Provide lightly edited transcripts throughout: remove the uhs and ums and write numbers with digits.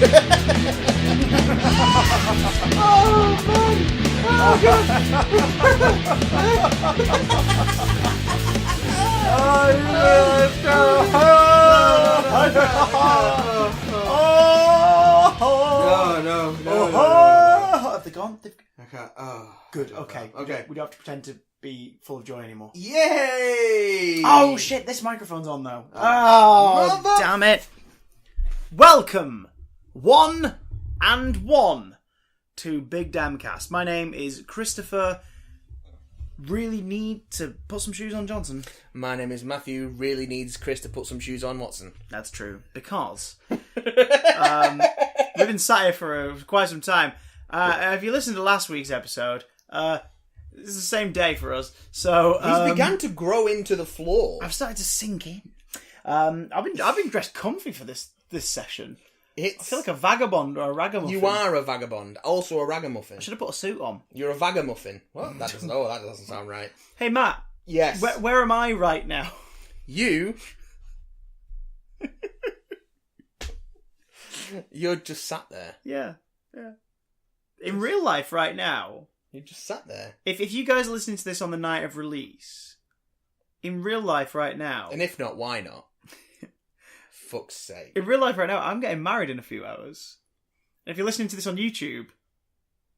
Oh, man! Oh, God! No. Have they gone? I can't. Oh. Good, okay. Okay. We don't have to pretend to be full of joy anymore. Yay! Oh, shit, this microphone's on, though. Oh, Mother- damn it. Welcome, one and one, to Big Damn Cast. My name is Christopher. Really need to put some shoes on Johnson. My name is Matthew. Really needs Chris to put some shoes on Watson. That's true, because we've been sat here for quite some time. If you listened to last week's episode, it's the same day for us. So He's began to grow into the floor. I've started to sink in. I've been dressed comfy for this session. I feel like a vagabond or a ragamuffin. You are a vagabond, also a ragamuffin. I should have put a suit on. You're a vagamuffin. What? That doesn't sound right. Hey Matt. Yes. Where am I right now? You're just sat there. Yeah. In real life right now. You just sat there. If you guys are listening to this on the night of release, in real life right now. And if not, why not? Fuck's sake. In real life right now, I'm getting married in a few hours. And if you're listening to this on YouTube,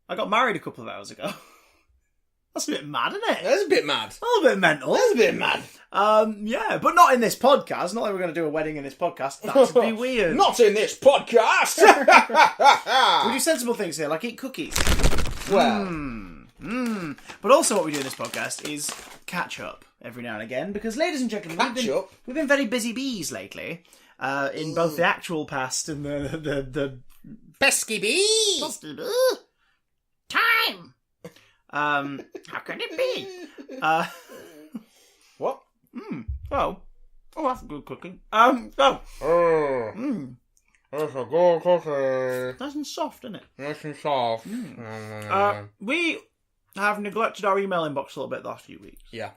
I got married a couple of hours ago. That's a bit mad, isn't it? That's a bit mad. A little bit mental. That's a bit mad. Yeah, but not in this podcast. Not like we're going to do a wedding in this podcast. That'd be weird. Not in this podcast. We do sensible things here, like eat cookies. Well. But also what we do in this podcast is catch up every now and again, because ladies and gentlemen, we've been very busy bees lately, in both the actual past and the pesky bee. Pesky bee. Time. How can it be? What? Oh, that's good cooking. That's a good cookie. Nice and soft, isn't it? Nice and soft. We have neglected our email inbox a little bit the last few weeks. Yeah.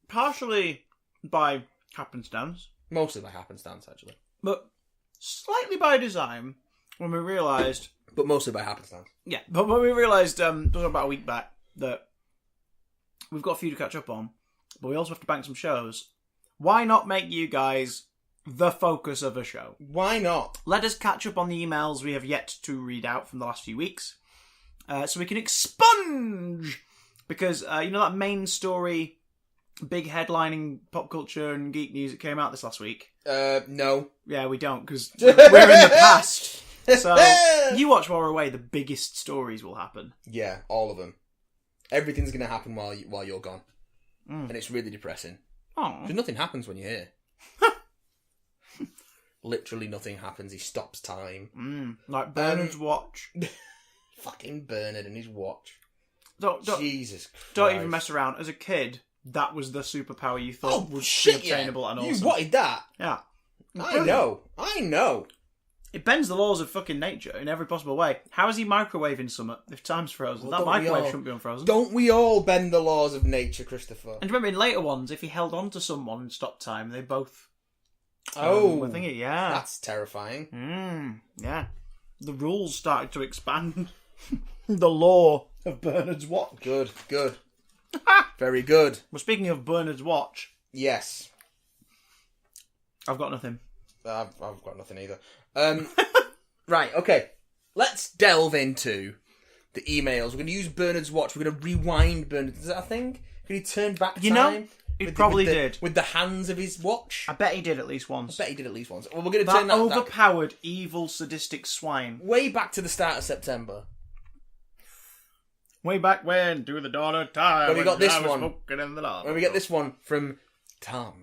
Partially by happenstance. Mostly by happenstance, actually. But slightly by design, when we realised... But mostly by happenstance. Yeah, but when we realised, about a week back, that we've got a few to catch up on, but we also have to bank some shows. Why not make you guys the focus of a show? Why not? Let us catch up on the emails we have yet to read out from the last few weeks, so we can expunge! Because, that main story, big headlining pop culture and geek news that came out this last week? No. Yeah, we don't, because we're in the past. So, you watch while we're away, the biggest stories will happen. Yeah, all of them. Everything's going to happen while you're gone. And it's really depressing. Aww. Because nothing happens when you're here. Literally nothing happens. He stops time. Like Bernard's watch. Fucking Bernard and his watch. Jesus Jesus Christ. Don't even mess around. As a kid, that was the superpower you thought would be obtainable and awesome. You wanted that. Yeah. I know. It bends the laws of fucking nature in every possible way. How is he microwaving something if time's frozen? Well, that microwave shouldn't be unfrozen. Don't we all bend the laws of nature, Christopher? And remember, in later ones, if he held on to someone and stopped time, they both... Oh. I think yeah. That's terrifying. Yeah. The rules started to expand. The law of Bernard's watch. Good. Very good. Well, speaking of Bernard's watch... Yes. I've got nothing. I've got nothing either. Right, okay. Let's delve into the emails. We're going to use Bernard's watch. We're going to rewind Bernard. Is that a thing? Can he turn back time? He probably did. With the hands of his watch? I bet he did at least once. Well, we're going to turn that... overpowered, evil, sadistic swine. Way back to the start of September. Way back when, to the dawn of time. But we got this one. When we get this one from Tom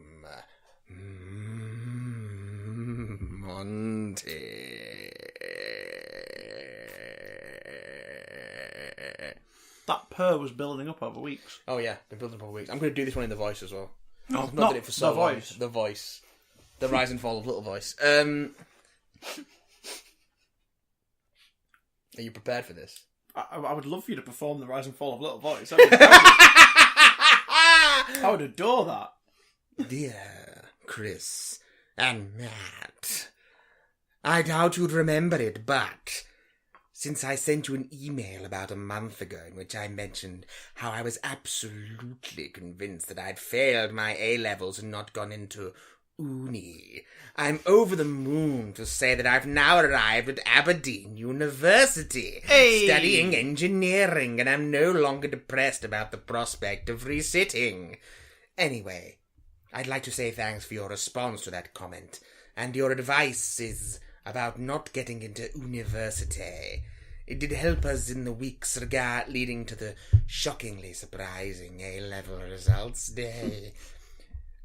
Monty. That purr was building up over weeks. Oh yeah, been building up over weeks. I'm going to do this one in the voice as well. No, I've not done it for so the long. voice. The voice. The rise and fall of Little Voice. Are you prepared for this? I would love for you to perform the rise and fall of Little Voice. I would adore that. Dear Chris and Matt, I doubt you'd remember it, but since I sent you an email about a month ago in which I mentioned how I was absolutely convinced that I'd failed my A-levels and not gone into uni, I'm over the moon to say that I've now arrived at Aberdeen University, studying engineering, and I'm no longer depressed about the prospect of resitting. Anyway, I'd like to say thanks for your response to that comment, and your advice is about not getting into university. It did help us in the weeks leading to the shockingly surprising A-level results day.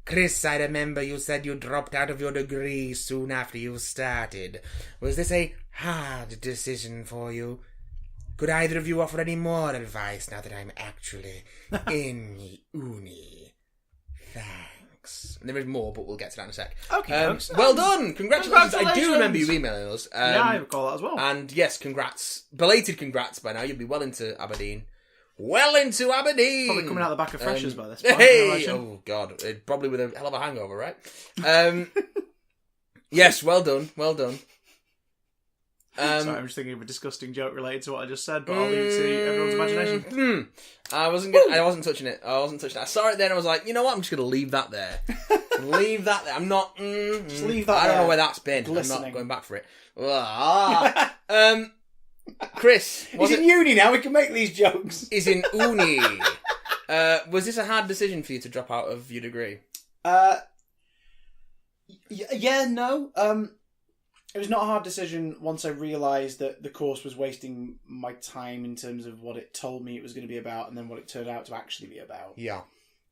Chris, I remember you said you dropped out of your degree soon after you started. Was this a hard decision for you? Could either of you offer any more advice now that I'm actually in uni? Thanks. And there is more, but we'll get to that in a sec. Okay, well done! Congratulations! I do remember you emailing us. Yeah, I recall that as well. And yes, congrats. Belated congrats by now. You'll be well into Aberdeen. Well into Aberdeen! Probably coming out the back of freshers by this point. Hey! Oh, God. Probably with a hell of a hangover, right? Yes, well done. Well done. Sorry, I'm just thinking of a disgusting joke related to what I just said, but I'll leave it to everyone's imagination. I wasn't touching it. I saw it then and I was like, you know what? I'm just going to leave that there. Leave that there. I'm not... Just leave that I don't there. know where that's been. Glistening. I'm not going back for it. Chris, He's in uni now, we can make these jokes. is in uni. Was this a hard decision for you to drop out of your degree? Yeah, no. It was not a hard decision once I realised that the course was wasting my time in terms of what it told me it was going to be about and then what it turned out to actually be about. Yeah.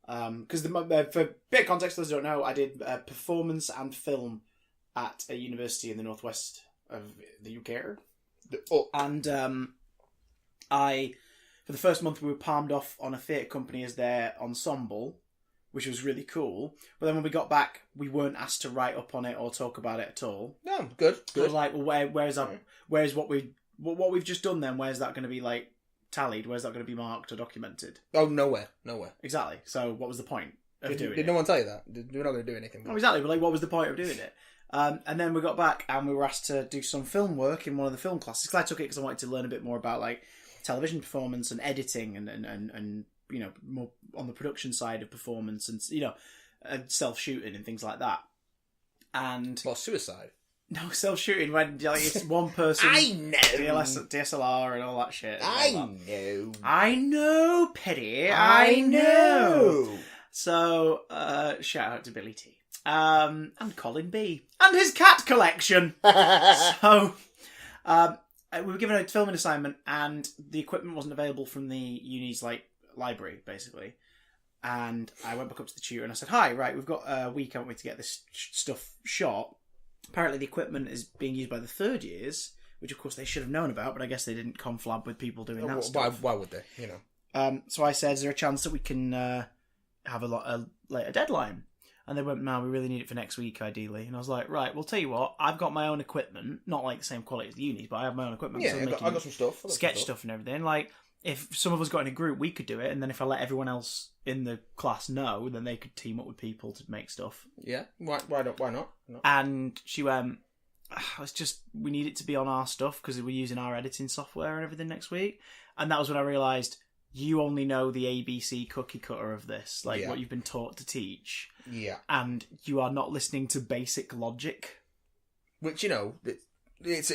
Because for a bit of context, those who don't know, I did performance and film at a university in the northwest of the UK. And I, for the first month, we were palmed off on a theatre company as their ensemble, which was really cool. But then when we got back, we weren't asked to write up on it or talk about it at all. No, good. So I was like, well, where's what we've just done then? Where's that going to be like tallied? Where's that going to be marked or documented? Oh, nowhere. Exactly. So what was the point of doing it? Did no one tell you that? We're not going to do anything. Oh, exactly. But like, what was the point of doing it? And then we got back and we were asked to do some film work in one of the film classes. Because I took it because I wanted to learn a bit more about like television performance and editing and you know, more on the production side of performance and, you know, self-shooting and things like that. And Well, suicide. no, self-shooting when like it's one person I know. DSLR and all that shit. I know, Petty. I know. So, shout out to Billy T. And Colin B. And his cat collection. So, we were given a filming assignment and the equipment wasn't available from the uni's, like, library, basically. And I went back up to the tutor and I said, hi, right, we've got a week, haven't we, to get this stuff shot. Apparently the equipment is being used by the third years, which of course they should have known about, but I guess they didn't conflab with people doing that stuff. Why would they, you know? So I said, is there a chance that we can have a later deadline? And they went, no, we really need it for next week, ideally. And I was like, right, well, tell you what, I've got my own equipment, not like the same quality as the unis, but I have my own equipment. Yeah, so I got some stuff. Sketch stuff and everything. Like, if some of us got in a group, we could do it, and then if I let everyone else in the class know, then they could team up with people to make stuff. Yeah, why not? And she went, it's just, we need it to be on our stuff because we're using our editing software and everything next week. And that was when I realised, you only know the ABC cookie cutter of this, like what you've been taught to teach. Yeah. And you are not listening to basic logic. Which, you know, it's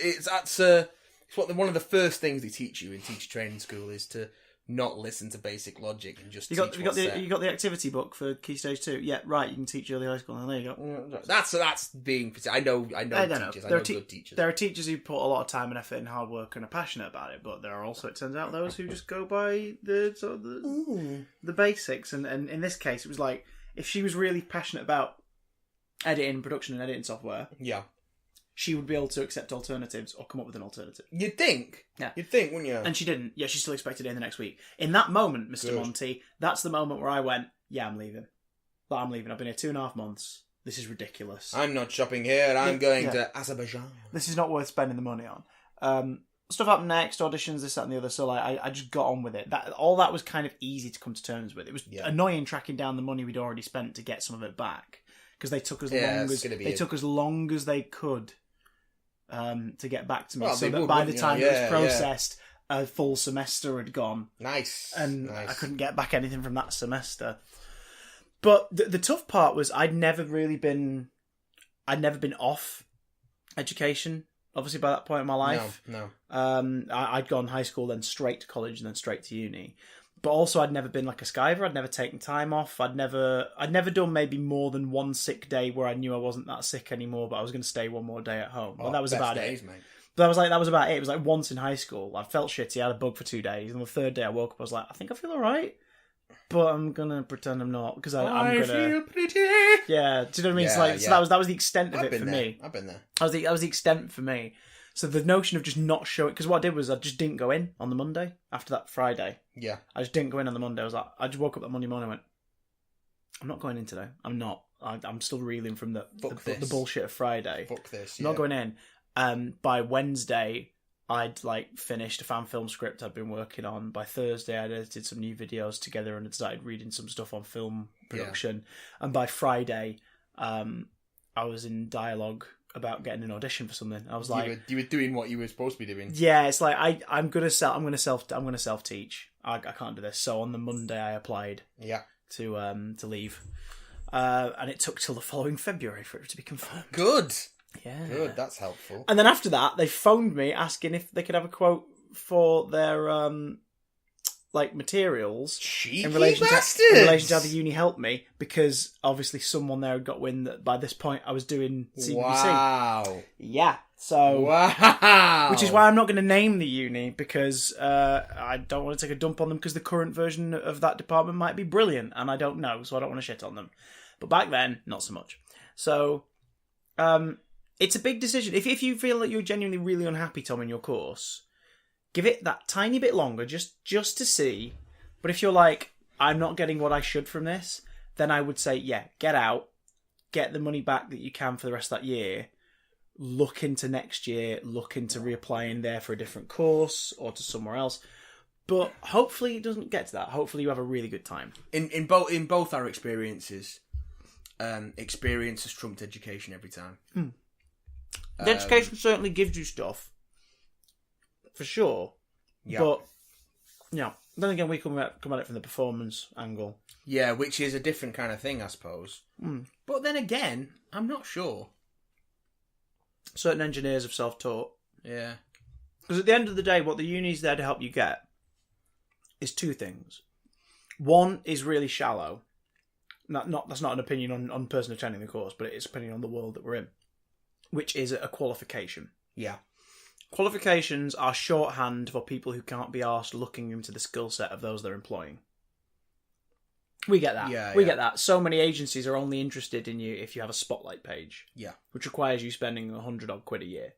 one of the first things they teach you in teacher training school is to not listen to basic logic and just you got the activity book for Key Stage 2. Yeah, right. You can teach early high school. And there you go. That's being. I know teachers. I know good teachers. There are teachers who put a lot of time and effort and hard work and are passionate about it, but there are also, it turns out, those who just go by the sort of the basics. And in this case, it was like if she was really passionate about editing, production, and editing software. Yeah. She would be able to accept alternatives or come up with an alternative. You'd think. Yeah. You'd think, wouldn't you? And she didn't. Yeah, she still expected it in the next week. In that moment, Mr. Good. Monty, that's the moment where I went, yeah, I'm leaving. But I'm leaving. I've been here 2.5 months. This is ridiculous. I'm not shopping here. I'm going to Azerbaijan. This is not worth spending the money on. Stuff happened next, auditions, this, that, and the other. So like, I just got on with it. All that was kind of easy to come to terms with. It was annoying tracking down the money we'd already spent to get some of it back. Because they took as long as they could to get back to me, Well, so they that would, by the wouldn't time you? it Yeah, was processed, a full semester had gone, Nice. and nice. I couldn't get back anything from that semester. But the tough part was I'd never been off education. Obviously, by that point in my life, No. I'd gone high school, then straight to college, and then straight to uni. But also, I'd never been like a skiver. I'd never taken time off. I'd never done maybe more than one sick day where I knew I wasn't that sick anymore, but I was going to stay one more day at home. Well, that was best about days, it. Mate. But that was about it. It was like once in high school, I felt shitty. I had a bug for 2 days, and the third day I woke up, I was like, I think I feel alright, but I'm gonna pretend I'm not because I'm gonna feel pretty. Yeah, do you know what I mean? Yeah, So, like, so that was the extent of I've it been for there. me. I've been there. That was the extent for me. So the notion of just not showing, because what I did was I just didn't go in on the Monday after that Friday. Yeah. I just didn't go in on the Monday. I just woke up that Monday morning and went, I'm not going in today. I'm not. I'm still reeling from the bullshit of Friday. Fuck this. I'm not going in. By Wednesday, I'd like finished a fan film script I'd been working on. By Thursday, I'd edited some new videos together and had started reading some stuff on film production. And by Friday, I was in dialogue about getting an audition for something. I was like, you were doing what you were supposed to be doing. yeah, it's like I'm gonna self teach. I can't do this. So on the Monday, I applied. Yeah. To leave, and it took till the following February for it to be confirmed. Good. Yeah, Good. That's helpful. And then after that, they phoned me asking if they could have a quote for their materials Cheeky in relation bastards. to how the uni helped me, because obviously someone there had got wind that by this point I was doing CBBC. Wow. Yeah. So, wow. which is why I'm not going to name the uni, because I don't want to take a dump on them, because the current version of that department might be brilliant, and I don't know, so I don't want to shit on them. But back then, not so much. So, it's a big decision. If you feel that you're genuinely really unhappy, Tom, in your course, give it that tiny bit longer, just to see. But if you're like, I'm not getting what I should from this, then I would say, yeah, get out, get the money back that you can for the rest of that year. Look into next year, look into reapplying there for a different course or to somewhere else. But hopefully it doesn't get to that. Hopefully you have a really good time. In both our experiences, experience has trumped education every time. The education certainly gives you stuff, for sure. Yeah. But, yeah. Then again, we come at it from the performance angle. Yeah, which is a different kind of thing, I suppose. But then again, I'm not sure. Certain engineers have self-taught. Yeah. Because at the end of the day, what the uni's there to help you get is two things. One is really shallow. That's not an opinion on the person attending the course, but it is an opinion on the world that we're in, which is a qualification. Yeah. Qualifications are shorthand for people who can't be arsed looking into the skill set of those they're employing. We get that. We get that. So many agencies are only interested in you if you have a spotlight page. Yeah. Which requires you spending £100 a year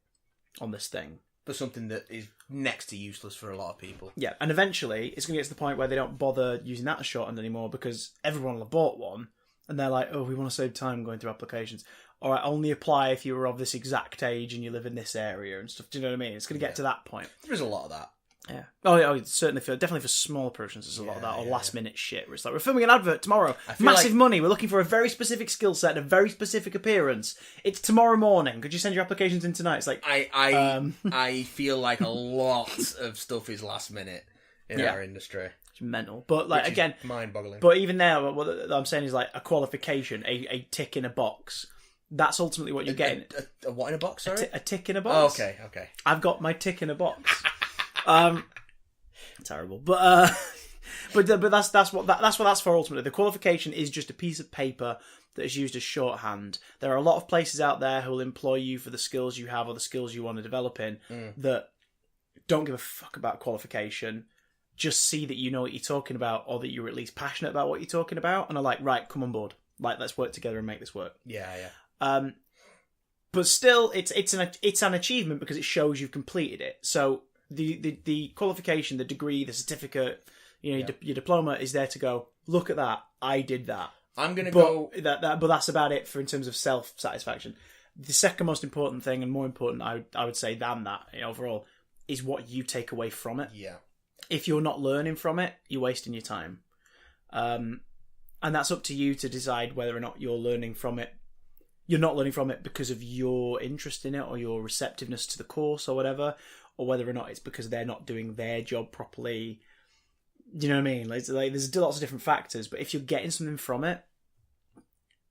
on this thing. For something that is next to useless for a lot of people. Yeah, and eventually it's going to get to the point where they don't bother using that as shorthand anymore, because everyone will have bought one, and they're like, oh, we want to save time going through applications. All right, only apply if you were of this exact age and you live in this area and stuff. Do you know what I mean? It's going to get to that point. There is a lot of that. Yeah. Oh, certainly definitely for small productions, there's a lot of that, or last minute shit. Where it's like, we're filming an advert tomorrow, massive money. We're looking for a very specific skill set, a very specific appearance. It's tomorrow morning. Could you send your applications in tonight? It's like I feel like a lot of stuff is last minute in our industry. It's mental, but like again, mind-boggling. But even now, what I'm saying is like a qualification, a tick in a box. That's ultimately what you're getting. A what in a box? Sorry, a tick in a box. Oh, okay. I've got my tick in a box. Terrible, but that's what that's for ultimately. The qualification is just a piece of paper that is used as shorthand. There are a lot of places out there who will employ you for the skills you have or the skills you want to develop in that don't give a fuck about qualification. Just see that you know what you're talking about, or that you're at least passionate about what you're talking about, and are like, right, come on board. Like, let's work together and make this work. Yeah. But still, it's an achievement because it shows you've completed it. So the qualification, the degree, the certificate, your diploma is there to go, look at that, I did that. I'm gonna go. But that's about it in terms of self satisfaction. The second most important thing, and more important, I would say, than that overall, is what you take away from it. Yeah. If you're not learning from it, you're wasting your time. And that's up to you to decide whether or not you're learning from it. you're not learning from it because of your interest in it or your receptiveness to the course or whatever, or whether or not it's because they're not doing their job properly. Do you know what I mean? Like there's lots of different factors, but if you're getting something from it,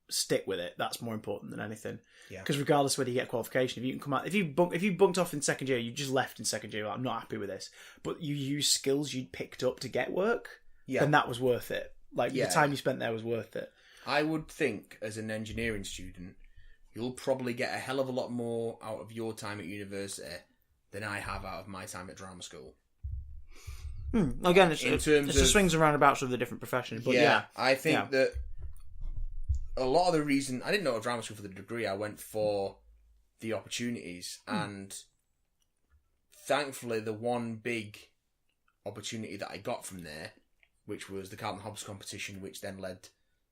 stick with it. That's more important than anything. Yeah. Because regardless of whether you get qualification, if you can come out, if you bunked off in second year, you just left in second year. Like, I'm not happy with this, but you use skills you'd picked up to get work. Yeah. Then that was worth it. Like the time you spent there was worth it. I would think as an engineering student, you'll probably get a hell of a lot more out of your time at university than I have out of my time at drama school. Again, it's just swings and roundabouts of the different professions. But yeah, I think that a lot of the reason I didn't go to drama school for the degree, I went for the opportunities, and thankfully, the one big opportunity that I got from there, which was the Carlton Hobbs competition, which then led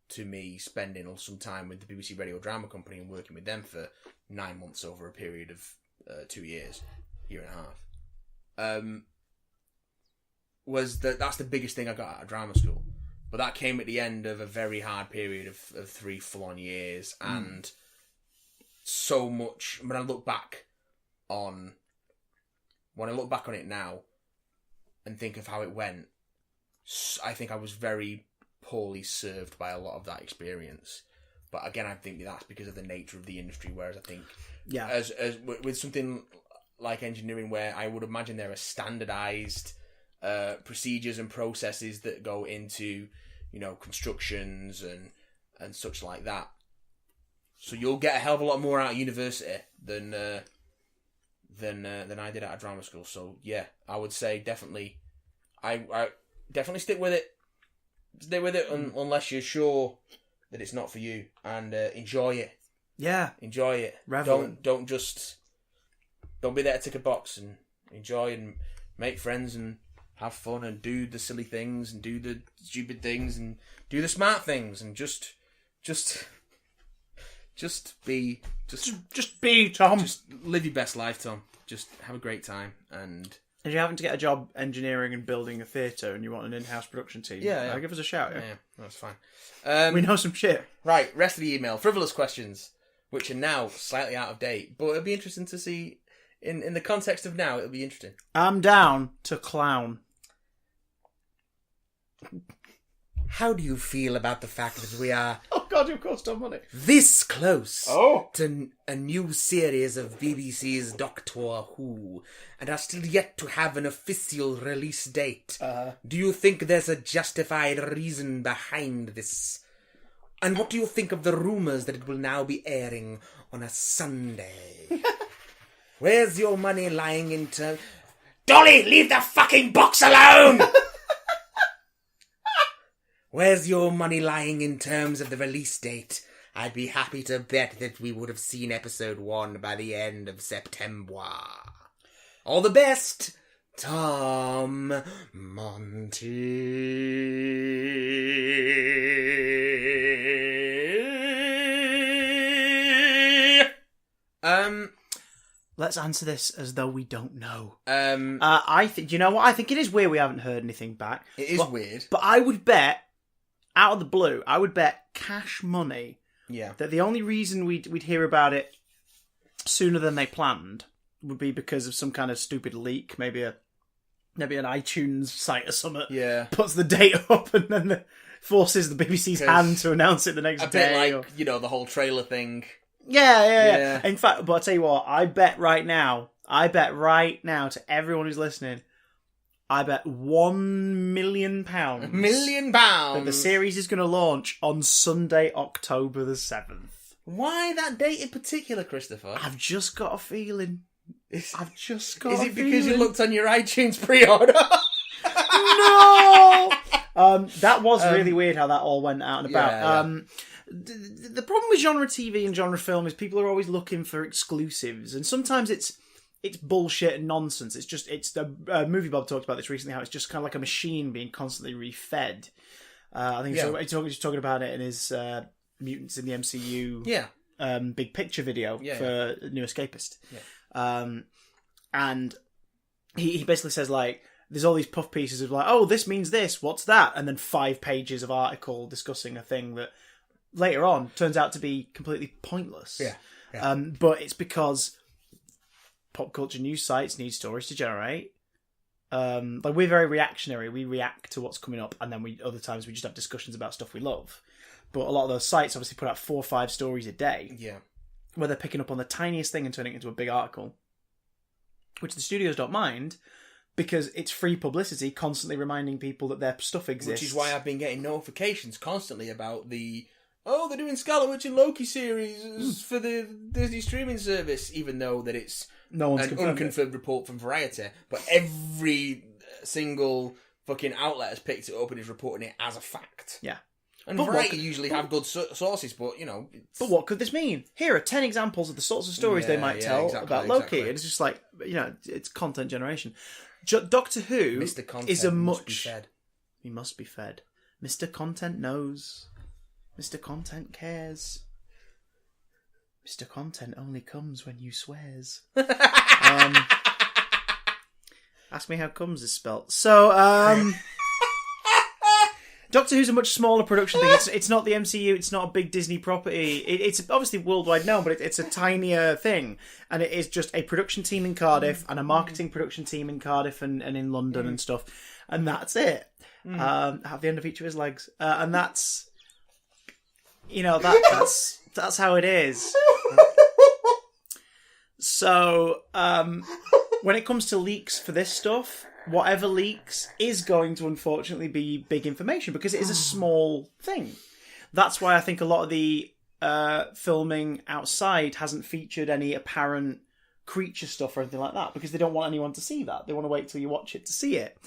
to me spending some time with the BBC Radio Drama Company and working with them for 9 months over a period of 2 years, year and a half. Was that's the biggest thing I got out of drama school. But that came at the end of a very hard period of 3 full-on years, and so much. When I look back on it now and think of how it went, I think I was very poorly served by a lot of that experience. But again, I think that's because of the nature of the industry. Whereas I think, as with something like engineering, where I would imagine there are standardized procedures and processes that go into, constructions and such like that. So you'll get a hell of a lot more out of university than I did out of drama school. So yeah, I would say definitely, I definitely stick with it. Stay with it unless you're sure that it's not for you, and enjoy it. Yeah, enjoy it. Revel. Don't be there to tick a box, and enjoy and make friends and have fun and do the silly things and do the stupid things and do the smart things and just be Tom. Just live your best life, Tom. Just have a great time. And if you're having to get a job engineering and building a theatre and you want an in-house production team, give us a shout. Yeah, that's fine. We know some shit. Right, rest of the email. Frivolous questions, which are now slightly out of date, but it'll be interesting to see in the context of now. It'll be interesting. I'm down to clown. How do you feel about the fact that we are... Oh God, of course, Tom Money. ...this close to a new series of BBC's Doctor Who, and are still yet to have an official release date? Do you think there's a justified reason behind this? And what do you think of the rumours that it will now be airing on a Sunday? Where's your money lying in terms... Dolly, leave the fucking box alone! Where's your money lying in terms of the release date? I'd be happy to bet that we would have seen episode 1 by the end of September. All the best, Tom Monty. Let's answer this as though we don't know. I think, you know what? I think it is weird we haven't heard anything back. It is weird. But I would bet, out of the blue, cash money that the only reason we'd hear about it sooner than they planned would be because of some kind of stupid leak, maybe an iTunes site or something. Yeah, puts the date up and then forces the BBC's hand to announce it the next day. A bit like the whole trailer thing. Yeah. In fact, but I'll tell you what, I bet right now to everyone who's listening, I bet £1 million. £1 million? That the series is going to launch on Sunday, October the 7th. Why that date in particular, Christopher? I've just got a feeling. Is it because you looked on your iTunes pre-order? No! That was really weird how that all went out and about. Yeah. The problem with genre TV and genre film is people are always looking for exclusives, and sometimes it's bullshit and nonsense. It's the movie Bob talked about this recently, how it's just kind of like a machine being constantly refed. I think he's talking about it in his Mutants in the MCU big picture video for New Escapist. Yeah. And he basically says, like, there's all these puff pieces of like, oh, this means this, what's that? And then 5 pages of article discussing a thing that later on turns out to be completely pointless. Yeah. But it's because pop culture news sites need stories to generate. Like we're very reactionary. We react to what's coming up, and then other times we just have discussions about stuff we love. But a lot of those sites obviously put out 4 or 5 stories a day. Yeah. Where they're picking up on the tiniest thing and turning it into a big article, which the studios don't mind because it's free publicity, constantly reminding people that their stuff exists. Which is why I've been getting notifications constantly about they're doing Scarlet Witch and Loki series for the Disney streaming service, even though that it's an unconfirmed report from Variety. But every single fucking outlet has picked it up and is reporting it as a fact. Yeah. And Variety usually have good sources, but, you know... But what could this mean? Here are 10 examples of the sorts of stories they might tell about Loki. It's just like, you know, it's content generation. Doctor Who Mr. Content is a much... must be fed. He must be fed. Mr. Content knows. Mr. Content cares. Mr. Content only comes when you swears. Ask me how comes is spelt. So, Doctor Who's a much smaller production thing. It's not the MCU. It's not a big Disney property. It's obviously worldwide known, but it's a tinier thing. And it is just a production team in Cardiff and a marketing production team in Cardiff and in London and stuff. And that's it. At the end of each of his legs. And that's... You know, that's how it is. So, when it comes to leaks for this stuff... Whatever leaks is going to unfortunately be big information because it is a small thing. That's why I think a lot of the filming outside hasn't featured any apparent creature stuff or anything like that because they don't want anyone to see that. They want to wait till you watch it to see it.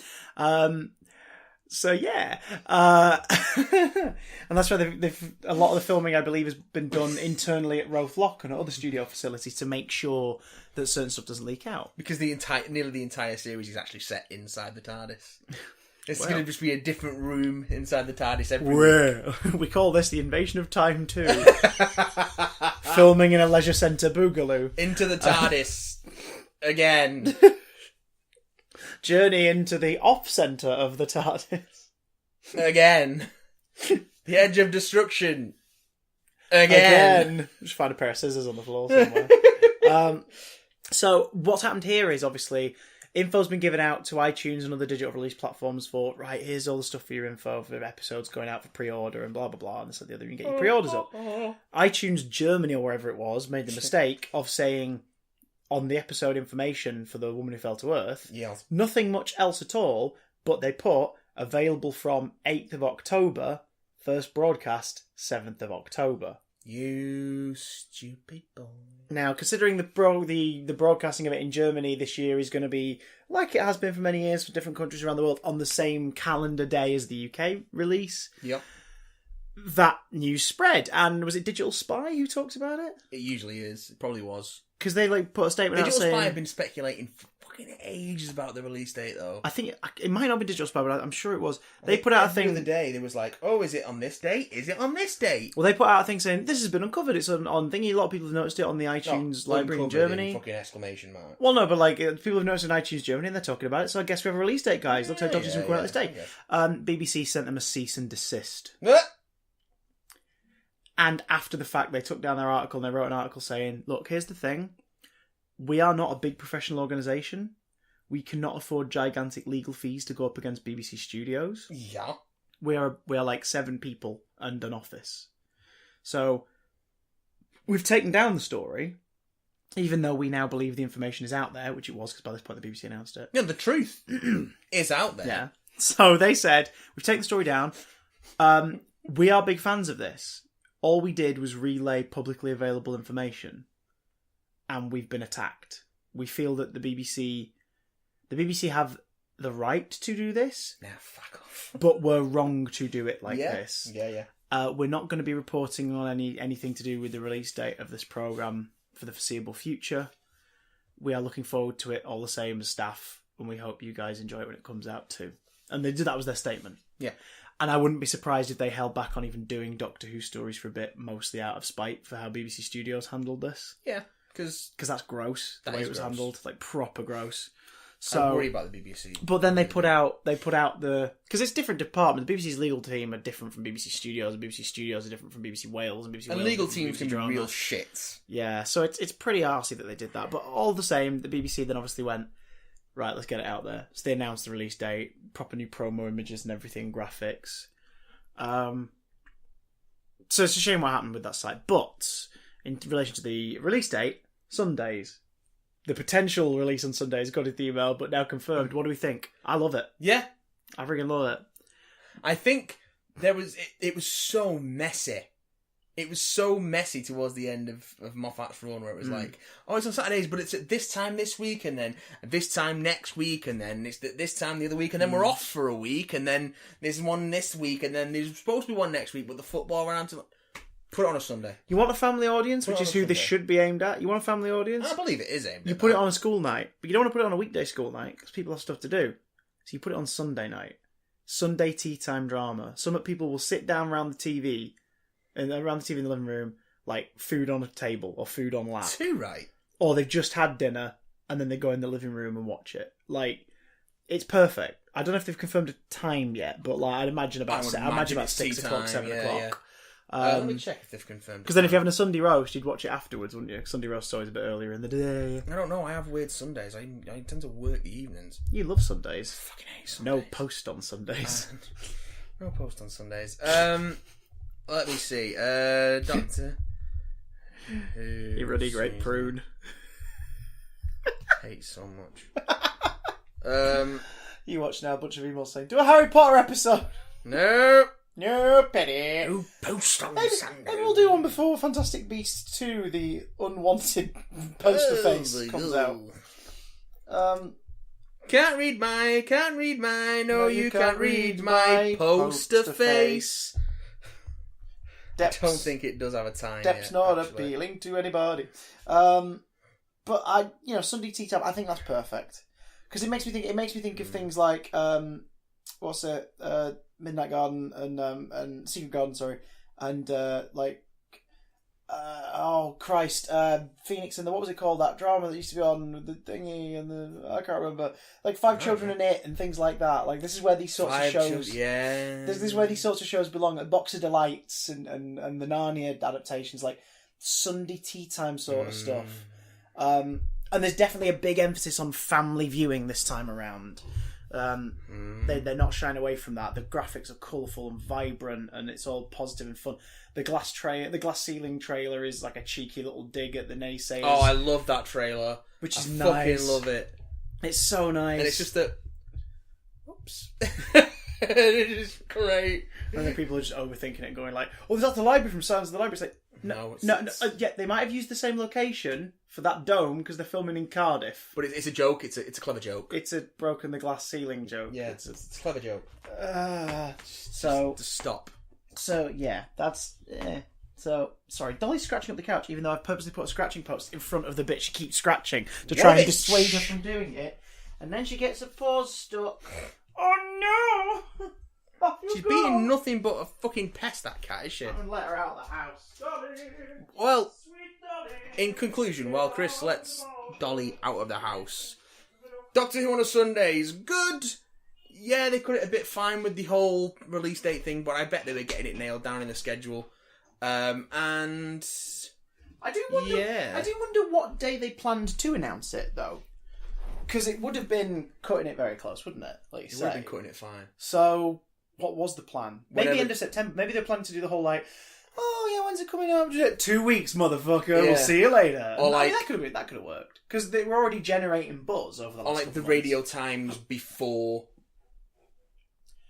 So yeah, and that's why they've a lot of the filming I believe has been done internally at Roath Lock and at other studio facilities to make sure that certain stuff doesn't leak out. Because nearly the entire series is actually set inside the TARDIS. It's going to just be a different room inside the TARDIS every week. We call this the Invasion of Time 2. Filming in a leisure centre boogaloo. Into the TARDIS again. Journey into the off centre of the TARDIS. Again. The edge of destruction. Again. Just find a pair of scissors on the floor somewhere. So what's happened here is obviously info's been given out to iTunes and other digital release platforms for, right, here's all the stuff for your info for episodes going out for pre-order and blah, blah, blah, and this and the other. You can get your pre-orders up. iTunes Germany or wherever it was made the mistake of saying on the episode information for The Woman Who Fell to Earth, nothing much else at all, but they put available from 8th of October, first broadcast 7th of October. You stupid boy. Now, considering the broadcasting of it in Germany this year is going to be, like it has been for many years for different countries around the world, on the same calendar day as the UK release, that news spread. And was it Digital Spy who talks about it? It usually is. It probably was. Because they put a statement out saying... Digital Spy have been speculating for fucking ages about the release date, though. I think it might not be Digital Spy, but I'm sure it was. They put out a thing... The other day, there was like, oh, is it on this date? Is it on this date? Well, they put out a thing saying, this has been uncovered. It's on thingy. A lot of people have noticed it on the iTunes library in Germany. Fucking exclamation mark. Well, no, but like, people have noticed it on iTunes Germany and they're talking about it, so I guess we have a release date, guys. Looks like Doctor Who's coming out this day. Yeah. BBC sent them a cease and desist. And after the fact, they took down their article and they wrote an article saying, look, here's the thing. We are not a big professional organisation. We cannot afford gigantic legal fees to go up against BBC Studios. Yeah. We are like 7 people and an office. So we've taken down the story, even though we now believe the information is out there, which it was because by this point the BBC announced it. Yeah, the truth is out there. Yeah. So they said, we've taken the story down. We are big fans of this. All we did was relay publicly available information. And we've been attacked. We feel that the BBC have the right to do this. Nah, fuck off. But we're wrong to do it like this. Yeah. We're not going to be reporting on anything to do with the release date of this programme for the foreseeable future. We are looking forward to it all the same as staff, and we hope you guys enjoy it when it comes out too. And that was their statement. Yeah. And I wouldn't be surprised if they held back on even doing Doctor Who stories for a bit, mostly out of spite for how BBC Studios handled this. Yeah. Because that's gross, the way it was handled. Like, proper gross. I worry about the BBC. But then they put out the, because it's different departments. The BBC's legal team are different from BBC Studios, and BBC Studios are different from BBC Wales, and BBC And Wales legal are different from teams BBC can be Drama. real shits. Yeah, so it's pretty arsey that they did that. But all the same, the BBC then obviously went, right, let's get it out there. So they announced the release date, proper new promo images and everything, graphics. So it's a shame what happened with that site. But in relation to the release date, Sundays. The potential release on Sundays, got the email, but now confirmed. What do we think? I love it. Yeah. I freaking love it. I think there was... It was so messy. It was so messy towards the end of Moffat's run, where it was like, oh, it's on Saturdays, but it's at this time this week, and then at this time next week, and then it's at this time the other week, and then we're off for a week, and then there's one this week, and then there's supposed to be one next week, but the football ran to... Put it on a Sunday. You want a family audience, Put it which on is a who this Sunday. should be aimed at? You want a family audience? I believe it is aimed You at put it that. on a school night, but you don't want to put it on a weekday school night because people have stuff to do. So you put it on Sunday night. Sunday tea time drama. Some people will sit down around the TV, and around the TV in the living room, like food on a table or food on lap. Too right. Or they've just had dinner and then they go in the living room and watch it. Like, it's perfect. I don't know if they've confirmed a time yet, but like I'd imagine about I would I imagine about it's 6 tea o'clock, time, 7 yeah, o'clock. yeah. Let me check if they've confirmed. Because then if you're having a Sunday roast, you'd watch it afterwards, wouldn't you? Sunday roast is always a bit earlier in the day. I don't know. I have weird Sundays. I tend to work the evenings. You love Sundays. Fucking hate Sundays. No post on Sundays. No post on Sundays. Let me see. Doctor. You ruddy great prune. Hate so much. You watch now a bunch of emails saying, do a Harry Potter episode. No. No pity. No post on Maybe we'll do one before Fantastic Beasts 2, the unwanted poster face comes out. Can't read my, no, you can't read my poster face. Depth's, I don't think it does have a time Depth's yet, not actually. appealing to anybody. But Sunday tea time, I think that's perfect. Because it makes me think of things like, Midnight Garden and Secret Garden, sorry, and Phoenix and what was it called, that drama that used to be on with the thingy and the I can't remember, like Five Children in It and things like that. Like this is where these sorts of shows, this is where these sorts of shows belong. Like Box of Delights and the Narnia adaptations, like Sunday tea time sort of stuff. And there's definitely a big emphasis on family viewing this time around. They're not shying away from that. The graphics are colourful and vibrant, and it's all positive and fun. The glass ceiling trailer is like a cheeky little dig at the naysayers. Oh, I love that trailer. Which is I nice. fucking love it. It's so nice, And it's just that. Oops. It is great. And then people are just overthinking it and going like, "Oh, that's the library from Silence of the Library." It's like, no. Yeah, they might have used the same location for that dome because they're filming in Cardiff. But it's a joke. It's a clever joke. It's a broken the glass ceiling joke. Yeah, it's a clever joke. So To stop. So yeah, that's so sorry. Dolly's scratching up the couch, even though I've purposely put a scratching post in front of the bit she keeps scratching to try and dissuade her from doing it, and then she gets her paws stuck. Oh no! She's beating nothing but a fucking pest, that cat, is she? I'm gonna let her out of the house. Dolly, Well, sweet Dolly. in conclusion, while Chris lets Dolly out of the house, Doctor Who on a Sunday is good. Yeah, they cut it a bit fine with the whole release date thing, but I bet they were getting it nailed down in the schedule. And I do wonder. Yeah. I do wonder what day they planned to announce it, though, because it would have been cutting it very close, wouldn't it? Like you they say. would have been cutting it fine. So, what was the plan? Maybe Whatever. end of September. Maybe they're planning to do the whole like, oh yeah, when's it coming out? 2 weeks, motherfucker. Yeah. We'll see you later. Or like- that could have worked because they were already generating buzz over the last. Or like couple the months. radio times before.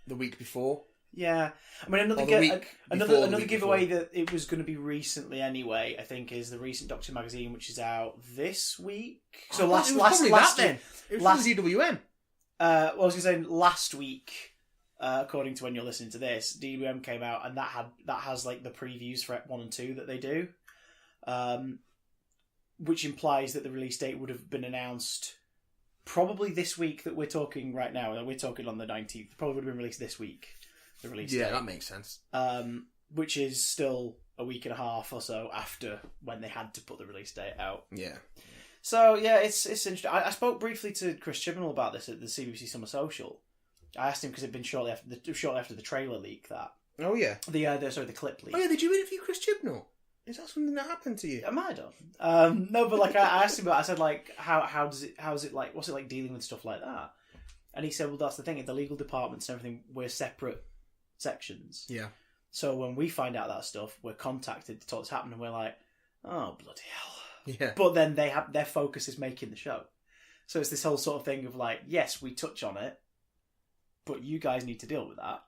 The week before. Yeah, I mean Or the week before the another week giveaway before. that it was going to be recently anyway. I think is the recent Doctor magazine, which is out this week. So Oh, last it was last probably last that then. It was last- from DWM. well, I was going to say last week, according to when you're listening to this, DWM came out and that has like the previews for Ep 1 and 2 that they do, which implies that the release date would have been announced probably this week that we're talking right now. We're talking on the 19th. Probably would have been released this week. The release Yeah, date, that makes sense. which is still a week and a half or so after when they had to put the release date out. Yeah. So yeah, it's interesting. I spoke briefly to Chris Chibnall about this at the CBBC Summer Social. I asked him because it'd been shortly after the trailer leak that Oh yeah. the clip leak. Oh yeah. Did you interview Chris Chibnall? Is that something that happened to you? I might have. No, but like I asked him about. I said like how's it like? What's it like dealing with stuff like that? And he said, well, that's the thing. In the legal departments and everything, we're separate sections. Yeah. So when we find out that stuff, we're contacted to talk what's happening, and we're like, oh bloody hell. Yeah. But then their focus is making the show. So it's this whole sort of thing of like, yes, we touch on it, but you guys need to deal with that.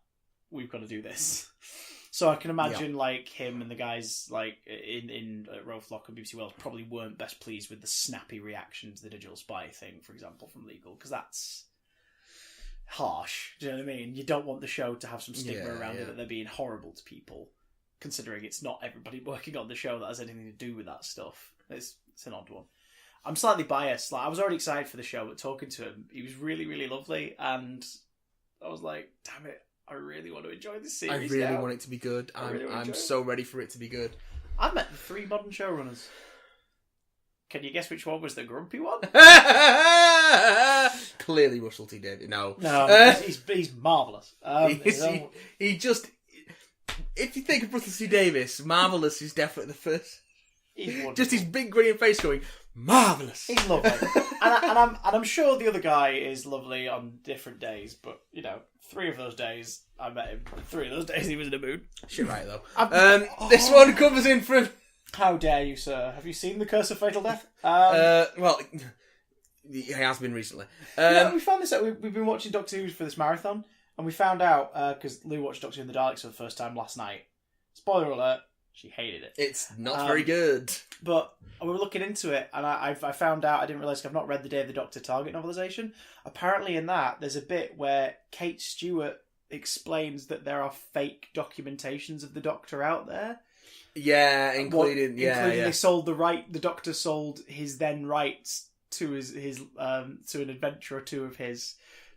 We've got to do this. So I can imagine like him and the guys like in Rothlock and BBC Wales probably weren't best pleased with the snappy reaction to the digital spy thing, for example, from legal, because that's harsh. Do you know what I mean? You don't want the show to have some stigma around it that they're being horrible to people, considering it's not everybody working on the show that has anything to do with that stuff. It's an odd one. I'm slightly biased. Like I was already excited for the show, but talking to him, he was really, really lovely, and I was like, damn it, I really want to enjoy this series. I really want it to be good. Really I'm so ready for it to be good. I met the 3 modern showrunners. Can you guess which one was the grumpy one? Clearly Russell T Davies. No. He's marvellous. He just... If you think of Russell T Davies, Marvellous is definitely the first. He's wonderful. Just his big grinning face going, Marvellous. He's lovely. and I'm sure the other guy is lovely on different days, but, 3 of those days I met him. 3 of those days he was in a mood. Shit right, though. This one comes in from... How dare you, sir? Have you seen The Curse of Fatal Death? Well, he has been recently. We found this out. We've been watching Doctor Who for this marathon, and we found out, because Lou watched Doctor Who and the Daleks for the first time last night. Spoiler alert, she hated it. It's not very good. But we were looking into it, and I found out, I didn't realise, I've not read the Day of the Doctor Target novelisation. Apparently in that, there's a bit where Kate Stewart explains that there are fake documentations of the Doctor out there. Yeah, including they sold the Doctor sold his then rights to his to an adventure or two of his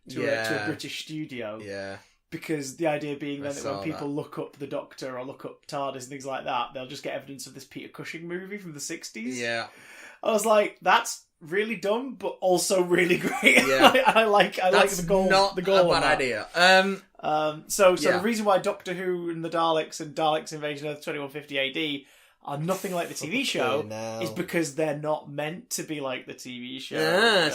to a British studio. Yeah. Because the idea being then that when people look up the Doctor or look up TARDIS and things like that, they'll just get evidence of this Peter Cushing movie from the 60s. Yeah. I was like, that's really dumb, but also really great. Yeah. I like the goal. Not the goal a bad idea. So the reason why Doctor Who and the Daleks and Daleks Invasion Earth 2150 AD are nothing like the TV show is because they're not meant to be like the TV show.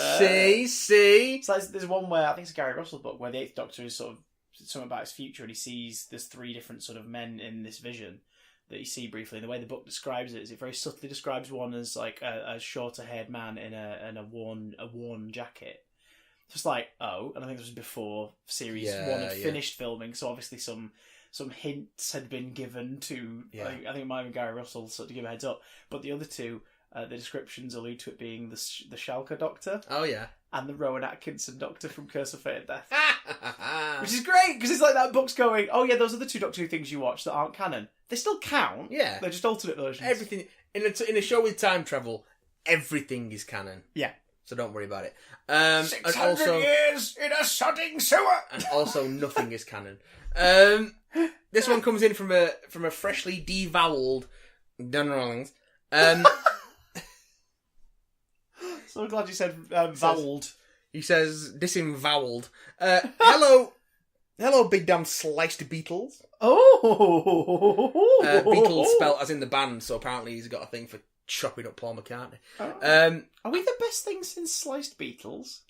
See. So there's one where I think it's a Gary Russell book where the 8th Doctor is sort of something about his future, and he sees there's 3 different sort of men in this vision that you see briefly. And the way the book describes it is it very subtly describes one as like a shorter haired man in a worn jacket. Just like, and I think this was before series 1 had finished filming, so obviously some hints had been given to I think it might have been Gary Russell sort of to give a heads up. But the other 2, the descriptions allude to it being the Schalke Doctor. Oh yeah. And the Rowan Atkinson Doctor from Curse of Fated Death. Which is great, because it's like that book's going, oh yeah, those are the 2 Doctor Who things you watch that aren't canon. They still count. Yeah. They're just alternate versions. Everything, in a show with time travel, everything is canon. Yeah. So don't worry about it. 600 years in a sodding sewer! And also nothing is canon. This one comes in from a freshly devoweled Dan Rawlings. So I'm glad you said voweled. He says disemboweled. Hello, big damn sliced beetles. Oh, Beatles spelt as in the band, so apparently he's got a thing for chopping up Paul McCartney. Are we the best thing since sliced beetles?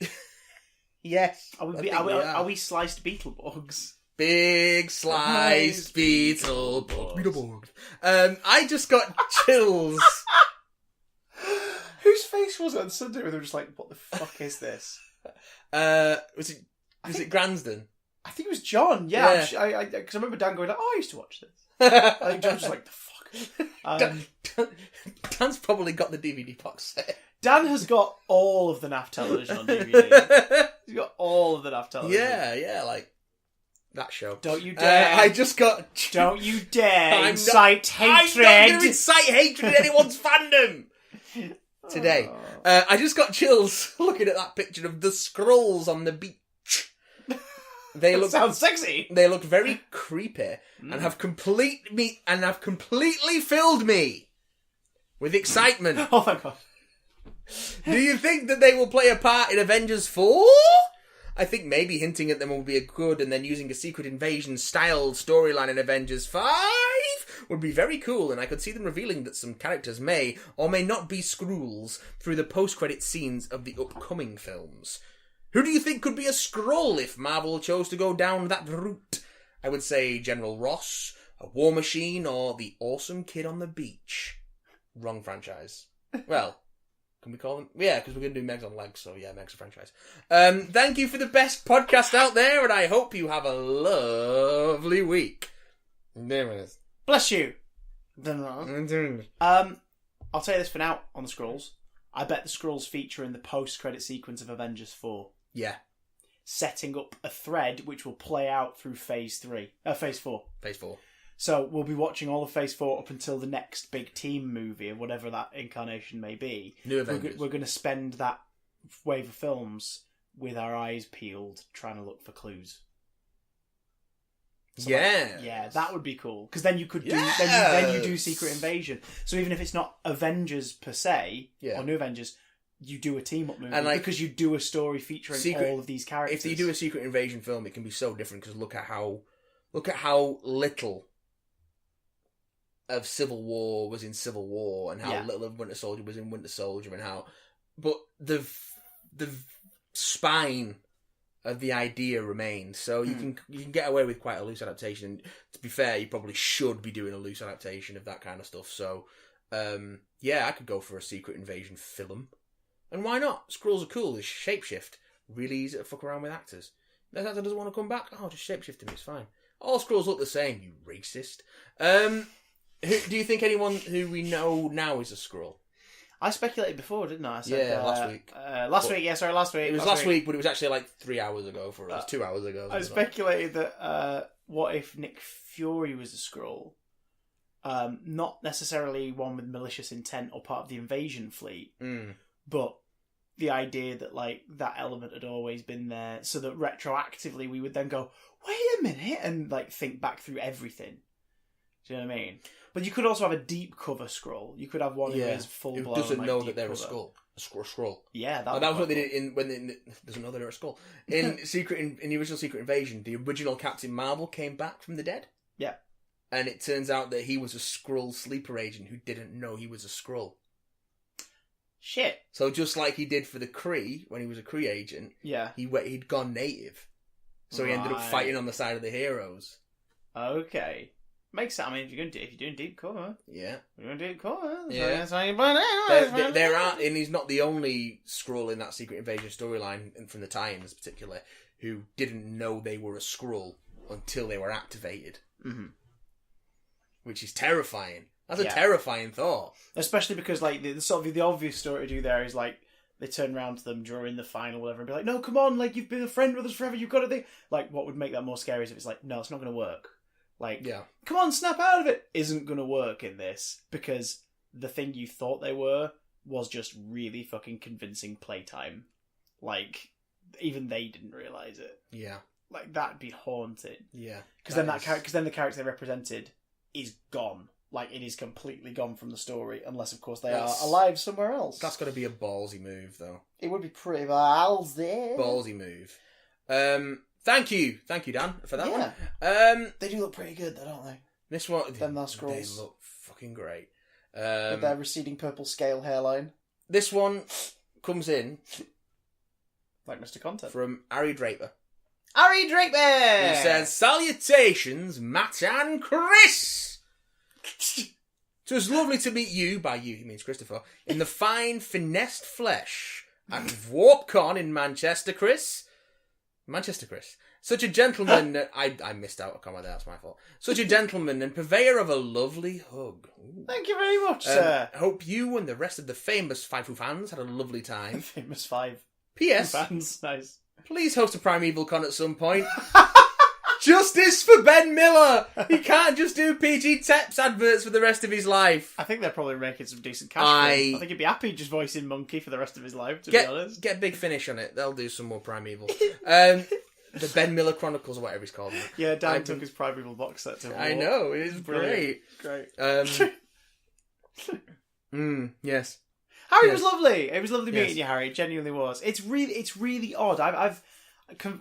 Yes. Are we sliced beetle bugs? Big sliced beetle bugs. I just got chills. Whose face was it on Sunday where they were just like, what the fuck is this? Was it Gransden? I think it was John, yeah. Because I remember Dan going, like, I used to watch this. I think John was like, the fuck? Dan's probably got the DVD box set. Dan has got all of the NAF television on DVD. He's got all of the NAF television. Yeah, like that show. Don't you dare. I just got... Don't you dare incite hatred. I'm not going to incite hatred in anyone's fandom. Today. I just got chills looking at that picture of the Skrulls on the beach. Sounds sexy. They look very creepy and have completely filled me with excitement. Oh my god. Do you think that they will play a part in Avengers 4? I think maybe hinting at them will be a good and then using a Secret Invasion style storyline in Avengers 5 would be very cool, and I could see them revealing that some characters may or may not be Skrulls through the post-credit scenes of the upcoming films. Who do you think could be a Skrull if Marvel chose to go down that route? I would say General Ross, a War Machine, or the Awesome Kid on the Beach. Wrong franchise. Well, can we call them? Yeah, because we're going to do Megs on Legs, so yeah, Megs a franchise. Thank you for the best podcast out there, and I hope you have a lovely week. There it is. Bless you. I'll tell you this for now on the Skrulls. I bet the Skrulls feature in the post-credit sequence of Avengers 4. Yeah. Setting up a thread which will play out through Phase 4. Phase 4. So we'll be watching all of Phase 4 up until the next big team movie, or whatever that incarnation may be. New Avengers. We're going to spend that wave of films with our eyes peeled, trying to look for clues. So yeah, that would be cool. Because then you could do then you do Secret Invasion. So even if it's not Avengers per se, or New Avengers, you do a team-up movie. And because you do a story featuring all of these characters. If you do a Secret Invasion film, it can be so different, because look at how little of Civil War was in Civil War, and how little of Winter Soldier was in Winter Soldier, and how... But the spine of the idea remains, so you can get away with quite a loose adaptation. And to be fair, you probably should be doing a loose adaptation of that kind of stuff. So, I could go for a Secret Invasion film. And why not? Skrulls are cool. They shapeshift. Really easy to fuck around with actors. If that actor doesn't want to come back, just shapeshift him, it's fine. All Skrulls look the same, you racist. Do you think anyone who we know now is a Skrull? I speculated before, didn't I? I said, last week. Last week. It was last week, but it was actually like 3 hours ago for us. 2 hours ago. I speculated that what if Nick Fury was a Skrull? Not necessarily one with malicious intent or part of the invasion fleet, but the idea that like that element had always been there, so that retroactively we would then go, wait a minute, and like think back through everything. Do you know what I mean? But you could also have a deep cover Skrull. You could have one who is full blown. Who doesn't know that deep they're cover. a Skrull. Yeah, that was what they did in when they doesn't know they're a Skrull. In the original Secret Invasion, the original Captain Marvel came back from the dead. Yeah, and it turns out that he was a Skrull sleeper agent who didn't know he was a Skrull. Shit. So just like he did for the Kree when he was a Kree agent, he'd gone native, so he ended up fighting on the side of the heroes. Okay. Makes sense. I mean, if you're doing deep cover, you're doing deep cover. Yeah, that's how you burn it. There are, and he's not the only Skrull in that Secret Invasion storyline, and from the tie-ins particularly, who didn't know they were a Skrull until they were activated, which is terrifying. That's a terrifying thought, especially because like the obvious story to do there is like they turn around to them during the final, whatever, and be like, "No, come on! Like you've been a friend with us forever. You've got to think." Like, what would make that more scary is if it's like, "No, it's not going to work." Like, come on, snap out of it. Isn't going to work in this because the thing you thought they were was just really fucking convincing playtime. Like, even they didn't realise it. Yeah. Like, that'd be haunting. Yeah. Because then the character they represented is gone. Like, it is completely gone from the story, unless, of course, they are alive somewhere else. That's got to be a ballsy move, though. It would be pretty ballsy. Ballsy move. Thank you, Dan, for that one. They do look pretty good, though, don't they? This one, them Skrulls. They look fucking great. With their receding purple scale hairline. This one comes in like Mr. Content from Ari Draper. Ari Draper! He says, "Salutations, Matt and Chris. 'Twas lovely to meet you," by you he means Christopher, "in the fine finessed flesh at WarpCon in Manchester, Chris. Such a gentleman..." I missed out a comment there, that's my fault. "Such a gentleman and purveyor of a lovely hug." Ooh. Thank you very much, sir. Hope you and the rest of the famous Five Foo fans had a lovely time. Famous Five P.S. fans, nice. Please host a Primeval Con at some point. Justice for Ben Miller! He can't just do PG Teps adverts for the rest of his life. I think they're probably making some decent cash for him. I think he'd be happy just voicing Monkey for the rest of his life, to be honest. Get Big Finish on it. They'll do some more Primeval. The Ben Miller Chronicles, or whatever he's called. Yeah, Dan took his Primeval box set to I know, it is great. Great. Yes. Harry Yes. was lovely. It was lovely Yes. meeting you, Harry. It genuinely was. It's really odd.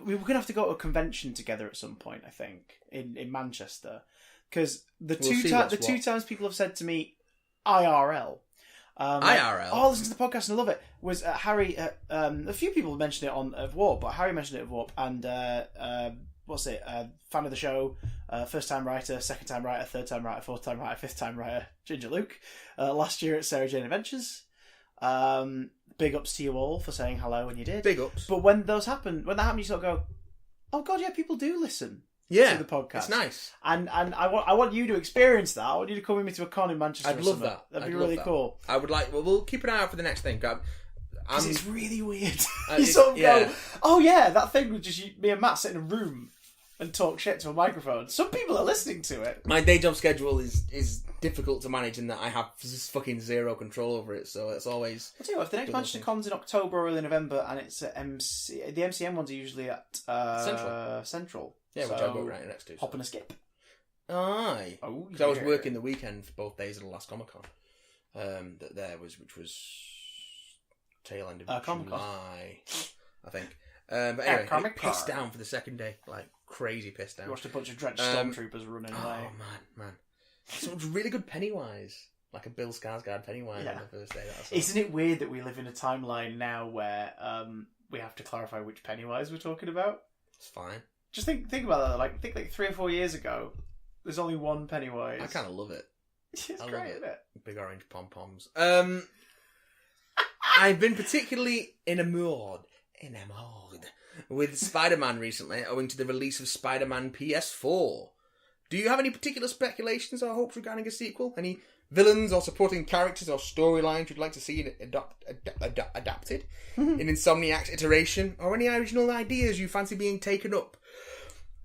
We were gonna have to go to a convention together at some point. I think in Manchester, because the two times people have said to me IRL. IRL. Oh, listen to the podcast and I love it. Was Harry? A few people mentioned it on Warp, but Harry mentioned it at Warp. And fan of the show, first time writer, second time writer, third time writer, fourth time writer, fifth time writer, Ginger Luke. Last year at Sarah Jane Adventures. Big ups to you all for saying hello when you did. Big ups. But when that happened, you sort of go, "Oh God, yeah, people do listen." Yeah, to the podcast. it's nice. And I want you to experience that. I want you to come with me to a con in Manchester. I'd love that. That'd be really cool. I would like. Well, we'll keep an eye out for the next thing. Because it's really weird. You it's- sort of yeah. go, "Oh yeah, that thing was just me and Matt sit in a room and talk shit to a microphone." Some people are listening to it. My day job schedule is difficult to manage in that I have just fucking zero control over it. So it's always. I'll tell you what, if the next Manchester Con's in October or early November, and it's at the MCM ones are usually at Central. Yeah, which I'll go right next to. Hop and a skip. Aye. Oh, Because I was working the weekend for both days of the last Comic Con. Which was tail end of Comic-Con. July, I think. But anyway, Comic-Con. pissed down for the second day, like crazy pissed down. You watched a bunch of drenched stormtroopers running away. Oh man, so it was really good Pennywise, like a Bill Skarsgård Pennywise on the first day. Isn't it weird that we live in a timeline now where we have to clarify which Pennywise we're talking about? It's fine. Just think about that. Like 3 or 4 years ago, there's only one Pennywise. I kind of love it. It's I great, love it. isn't it? Big orange pom poms. I've been particularly enamored with Spider-Man recently, owing to the release of Spider-Man PS4. Do you have any particular speculations or hopes regarding a sequel? Any villains or supporting characters or storylines you'd like to see adapted in Insomniac's iteration, or any original ideas you fancy being taken up?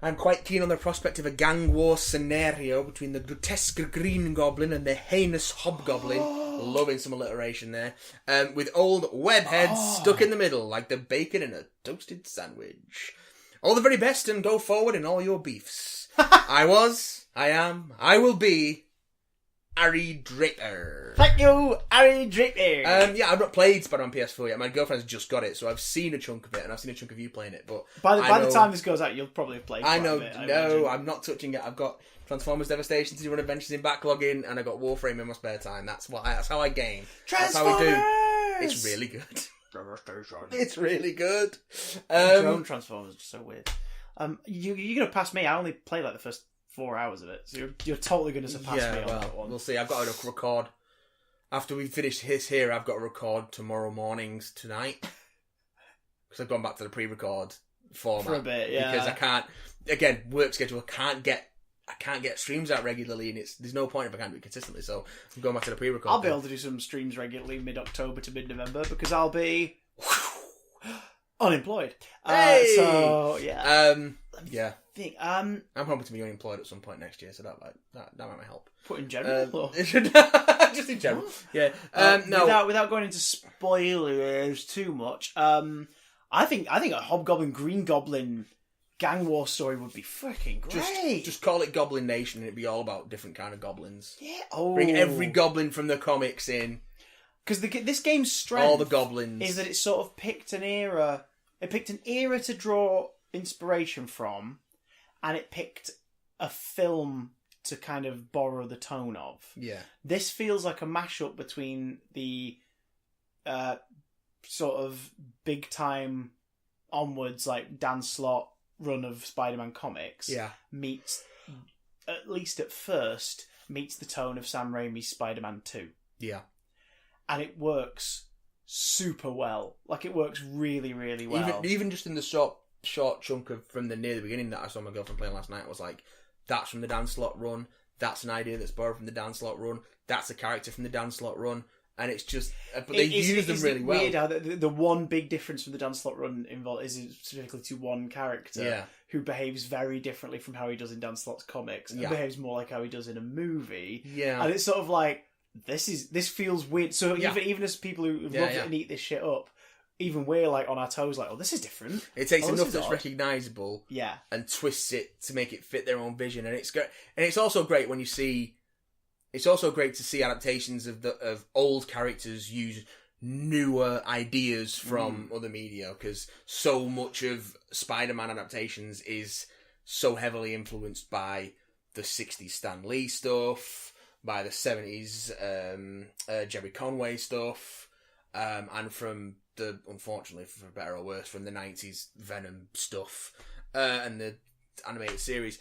I'm quite keen on the prospect of a gang war scenario between the grotesque Green Goblin and the heinous Hobgoblin. Loving some alliteration there. With old webheads stuck in the middle, like the bacon in a toasted sandwich. All the very best, and go forward in all your beefs. I am, I will be Ari Draper. Thank you, Ari Draper. Yeah, I've not played Spider-Man PS4 yet. My girlfriend's just got it, so I've seen a chunk of it, and I've seen a chunk of you playing it. But by the time this goes out, you'll probably have played. I know. Quite a bit, No, I'm not touching it. I've got Transformers Devastation to run adventures in backlogging, and I got Warframe in my spare time. That's how I game. That's how we do. It's really good. It's really good. Drone Transformers are just so weird. You're gonna pass me. I only played like the first 4 hours of it, so you're totally gonna surpass me on that one. We'll see. I've got to record after we finish his here. I've got to record tomorrow mornings tonight because I've gone back to the pre-record format for a bit. Yeah, because I can't. Again, work schedule. I can't get streams out regularly, and there's no point if I can't do it consistently. So I'm going back to the pre-record. I'll be able to do some streams regularly mid-October to mid-November because I'll be unemployed. Hey! So yeah. Yeah. I'm hoping to be unemployed at some point next year, so that might help. Put in general, or? Just in general. Yeah. No. Without going into spoilers too much, I think a Hobgoblin Green Goblin gang war story would be freaking great. Just call it Goblin Nation, and it'd be all about different kind of goblins. Yeah. Bring every goblin from the comics in. Because this game's strength, all the goblins, is that it sort of picked an era. It picked an era to draw inspiration from, and it picked a film to kind of borrow the tone of. Yeah. This feels like a mashup between the sort of big time onwards, like Dan Slott run of Spider-Man comics. Yeah. Meets, at least at first, meets the tone of Sam Raimi's Spider-Man 2. Yeah. And it works super well. Like, it works really, really well. Even just in the short chunk of from near the beginning that I saw my girlfriend playing last night, I was like, that's from the Dan Slott run. That's an idea that's borrowed from the Dan Slott run. That's a character from the Dan Slott run. And it's just, but they use them really well. Weird how the one big difference from the Dan Slott run involved is specifically to one character who behaves very differently from how he does in Dan Slott's comics, and behaves more like how he does in a movie. Yeah, and it's sort of like this feels weird. So even as people who love it and eat this shit up, even we're like on our toes, like, oh, this is different. It takes enough that's recognisable, yeah, and twists it to make it fit their own vision, and it's great. And it's also great when you see. It's also great to see adaptations of old characters use newer ideas from other media, because so much of Spider-Man adaptations is so heavily influenced by the 60s Stan Lee stuff, by the 70s Jerry Conway stuff, and from the, unfortunately, for better or worse, from the 90s Venom stuff, and the animated series.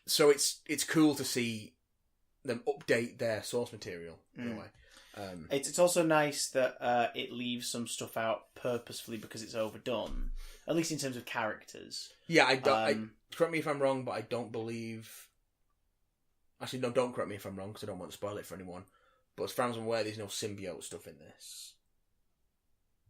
So it's cool to see them update their source material in a way. It's also nice that it leaves some stuff out purposefully because it's overdone, at least in terms of characters. Yeah, I don't. Correct me if I'm wrong, but I don't believe. Actually, no, don't correct me if I'm wrong because I don't want to spoil it for anyone. But as far as I'm aware, there's no symbiote stuff in this.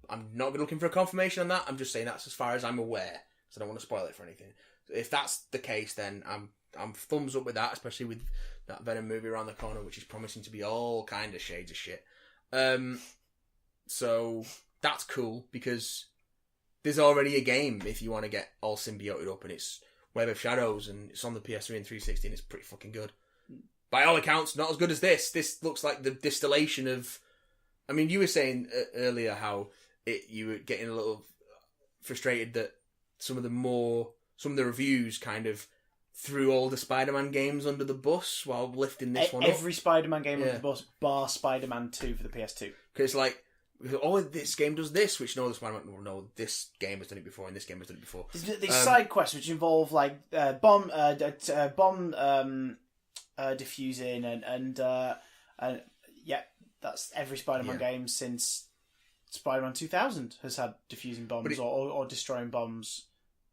I'm not looking for a confirmation on that. I'm just saying that's as far as I'm aware, so I don't want to spoil it for anything. If that's the case, then I'm thumbs up with that, especially with that Venom movie around the corner, which is promising to be all kind of shades of shit. So that's cool because there's already a game if you want to get all symbioted up, and it's Web of Shadows, and it's on the PS3 and 360, and it's pretty fucking good. By all accounts, not as good as this. This looks like the distillation of. I mean, you were saying earlier how you were getting a little frustrated that some of the reviews kind of threw all the Spider-Man games under the bus while lifting this one up. Every Spider-Man game under the bus, bar Spider-Man 2 for the PS2. Because like, oh, this game does this, which no, the Spider-Man, no, this game has done it before, and this game has done it before. There's side quests which involve like bomb diffusing and yeah, that's every Spider-Man game since Spider-Man 2000 has had diffusing bombs or destroying bombs.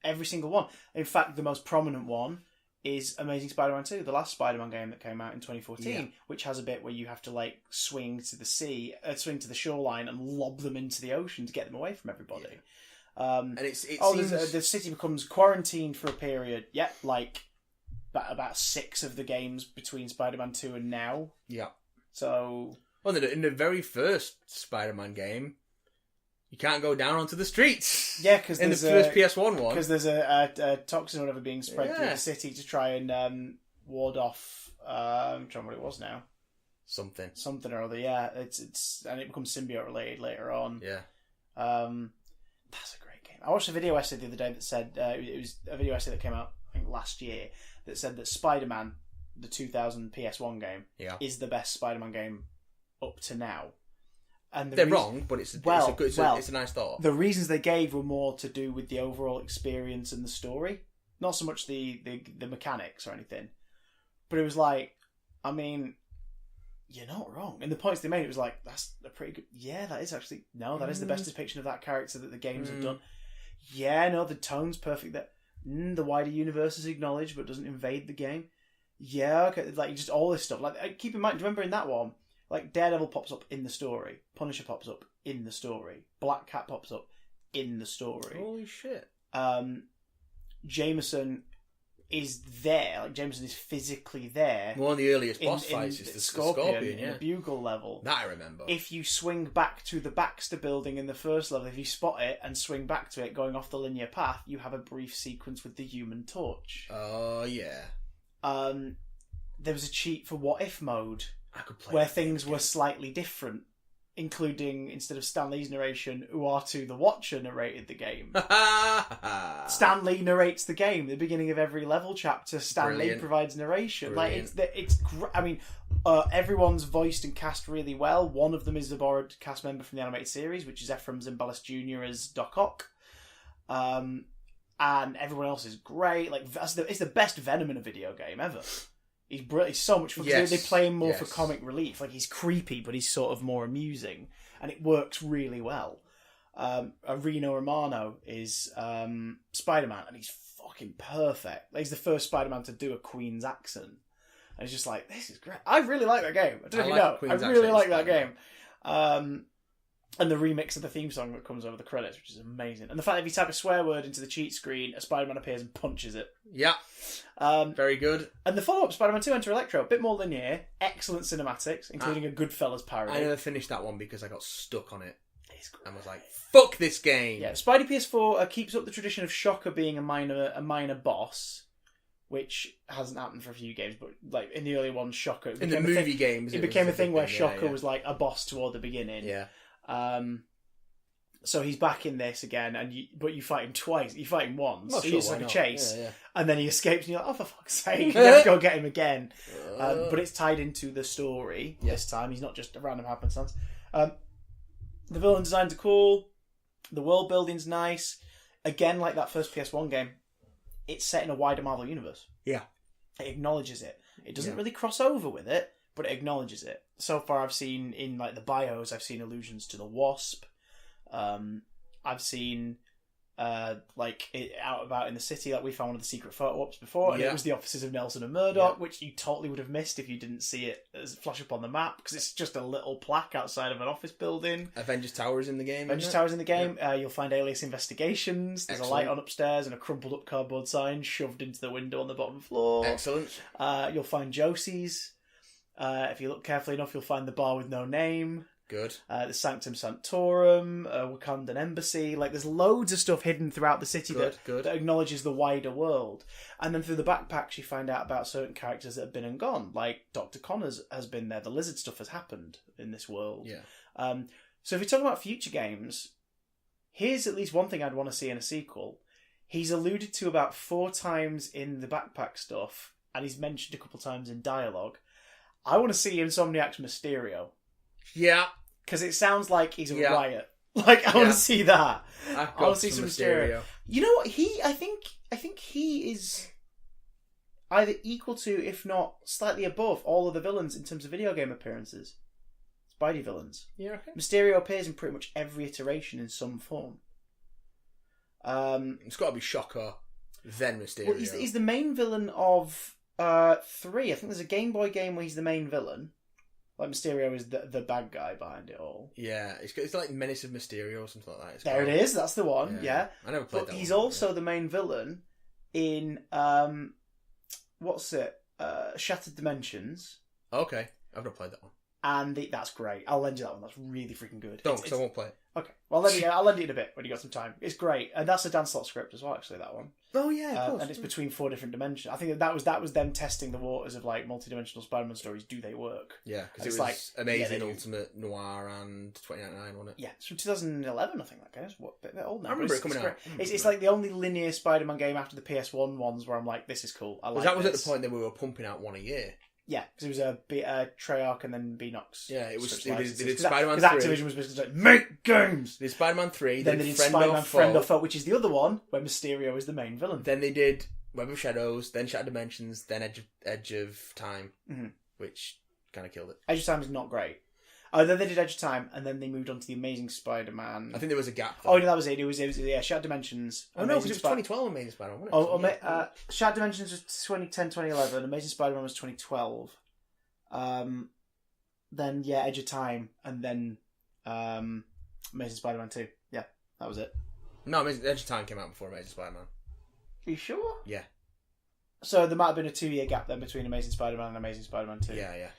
Every single one. In fact, the most prominent one is Amazing Spider-Man 2, the last Spider-Man game that came out in 2014, which has a bit where you have to like swing to the shoreline and lob them into the ocean to get them away from everybody. And it seems... the city becomes quarantined for a period. Yeah, like about 6 of the games between Spider-Man 2 and now. Yeah. So... Well, in the very first Spider-Man game, you can't go down onto the streets. Yeah, because in the first PS1 one, because there's a toxin or whatever being spread through the city to try and ward off. I'm trying what it was now. Something or other. Yeah, it's and it becomes symbiote related later on. Yeah. That's a great game. I watched a video essay the other day that said it was a video essay that came out I think last year that said that Spider-Man, the 2000 PS1 game, is the best Spider-Man game up to now. And they're wrong, but it's a nice thought. The reasons they gave were more to do with the overall experience and the story, not so much the mechanics or anything. But it was like, I mean, you're not wrong. And the points they made, it was like, that's a pretty good... Yeah, that is actually... No, that is the best depiction of that character that the games have done. Yeah, no, the tone's perfect. That the wider universe is acknowledged, but doesn't invade the game. Yeah, okay, like, just all this stuff. Like, keep in mind, do you remember in that one, like, Daredevil pops up in the story. Punisher pops up in the story. Black Cat pops up in the story. Holy shit. Jameson is there. Like, Jameson is physically there. One of the earliest boss fights is the Scorpion, in the Bugle level. That I remember. If you swing back to the Baxter building in the first level, if you spot it and swing back to it going off the linear path, you have a brief sequence with the Human Torch. Oh, yeah. There was a cheat for What If mode. I could play where things were slightly different, including, instead of Stan Lee's narration, Uatu the Watcher narrated the game. Stan Lee narrates the game. At the beginning of every level chapter, Stan Lee provides narration. Brilliant. Like it's I mean, everyone's voiced and cast really well. One of them is a borrowed cast member from the animated series, which is Ephraim Zimbalist Jr. as Doc Ock. And everyone else is great. Like, it's the best Venom in a video game ever. He's brilliant. He's so much fun. Yes. They play him more for comic relief. Like, he's creepy, but he's sort of more amusing, and it works really well. Reno Romano is Spider-Man, and he's fucking perfect. Like, he's the first Spider-Man to do a Queen's accent, and it's just like, this is great. I really like that game. I don't know if you know. I really like that game. And the remix of the theme song that comes over the credits, which is amazing. And the fact that if you type a swear word into the cheat screen, a Spider-Man appears and punches it. Yeah. Very good. And the follow-up, Spider-Man 2 Enter Electro, a bit more linear, excellent cinematics, including a Goodfellas parody. I never finished that one because I got stuck on it. And was like, fuck this game! Yeah, Spidey PS4 keeps up the tradition of Shocker being a minor boss, which hasn't happened for a few games, but like in the early ones, Shocker... In the movie games, it became a thing where Shocker was like a boss toward the beginning. Yeah. So he's back in this again, but you fight him twice. You fight him once. Well, so sure, it's why like a not? chase, Yeah. and then he escapes, and you're like, "Oh, for fuck's sake!" You have to go get him again. But it's tied into the story this time. He's not just a random happenstance. The villain designs are cool. The world building's nice. Again, like that first PS1 game, it's set in a wider Marvel universe. Yeah. It acknowledges it. It doesn't really cross over with it, but it acknowledges it. So far, I've seen in like the bios, I've seen allusions to the Wasp. I've seen like it out about in the city. Like we found one of the secret photo ops before, and it was the offices of Nelson and Murdoch, which you totally would have missed if you didn't see it as flash up on the map, because it's just a little plaque outside of an office building. Avengers Tower is in the game. Avengers Tower's in the game. You'll find Alias Investigations. There's a light Excellent. on upstairs and a crumpled up cardboard sign shoved into the window on the bottom floor. Excellent. You'll find Josie's. If you look carefully enough, you'll find the bar with no name. Good. The Sanctum Sanctorum, Wakandan Embassy. Like, there's loads of stuff hidden throughout the city that acknowledges the wider world. And then through the backpacks, you find out about certain characters that have been and gone. Like, Dr. Connors has been there. The lizard stuff has happened in this world. Yeah. So if you're talking about future games, here's at least one thing I'd want to see in a sequel. He's alluded to about 4 times in the backpack stuff, and he's mentioned a couple times in dialogue. I want to see Insomniac's Mysterio. Yeah. Because it sounds like he's a Yeah. riot. Like, I want to see that. I've got I want to see some Mysterio. You know what? I think he is either equal to, if not slightly above, all of the villains in terms of video game appearances. Spidey villains. Yeah, okay. Mysterio appears in pretty much every iteration in some form. It's got to be Shocker, then Mysterio. Well, he's the main villain of 3. I think there's a Game Boy game where he's the main villain. Like, Mysterio is the bad guy behind it all. Yeah, it's like Menace of Mysterio or something like that. It's There called. it is, that's the one, yeah. I never played But that he's one. also the main villain in, Shattered Dimensions. Okay, I've not played that one. And that's great. I'll lend you that one. That's really freaking good. Don't, because I won't play it. Okay. Well, I'll lend you in a bit when you got some time. It's great. And that's a Dan Slott script as well, actually, that one. Oh, yeah, of course. And it's between 4 different dimensions. I think that was them testing the waters of, like, multi-dimensional Spider-Man stories. Do they work? Yeah, because It's it was like, Amazing they do. Ultimate Noir and 2099, wasn't it? Yeah, it's from 2011, I think that game is. What, a bit old now. I remember but it coming it's out. great. It's like the only linear Spider-Man game after the PS1 ones where I'm like, this is cool. I like That was at this. the point that we were pumping out one a year. Yeah, because it was a Treyarch and then Beanox. Yeah, it was. Switched They did licenses. Spider-Man 3. Because Activision was basically like, make games! They did Spider-Man 3. Then they did Spider-Man Friend or Foe, which is the other one, where Mysterio is the main villain. Then they did Web of Shadows, then Shattered Dimensions, then Edge of Time, which kind of killed it. Edge of Time is not great. Then they did Edge of Time, and then they moved on to the Amazing Spider-Man. I think there was a gap, though. Oh, no, that was it. It was Shattered Dimensions. Oh, no, because it was 2012 Amazing Spider-Man, wasn't it? Shattered Dimensions was 2010, 2011. Amazing Spider-Man was 2012. Then, Edge of Time, and then Amazing Spider-Man 2. Yeah, that was it. No, Edge of Time came out before Amazing Spider-Man. Are you sure? Yeah. So there might have been a 2-year gap then between Amazing Spider-Man and Amazing Spider-Man 2. Yeah.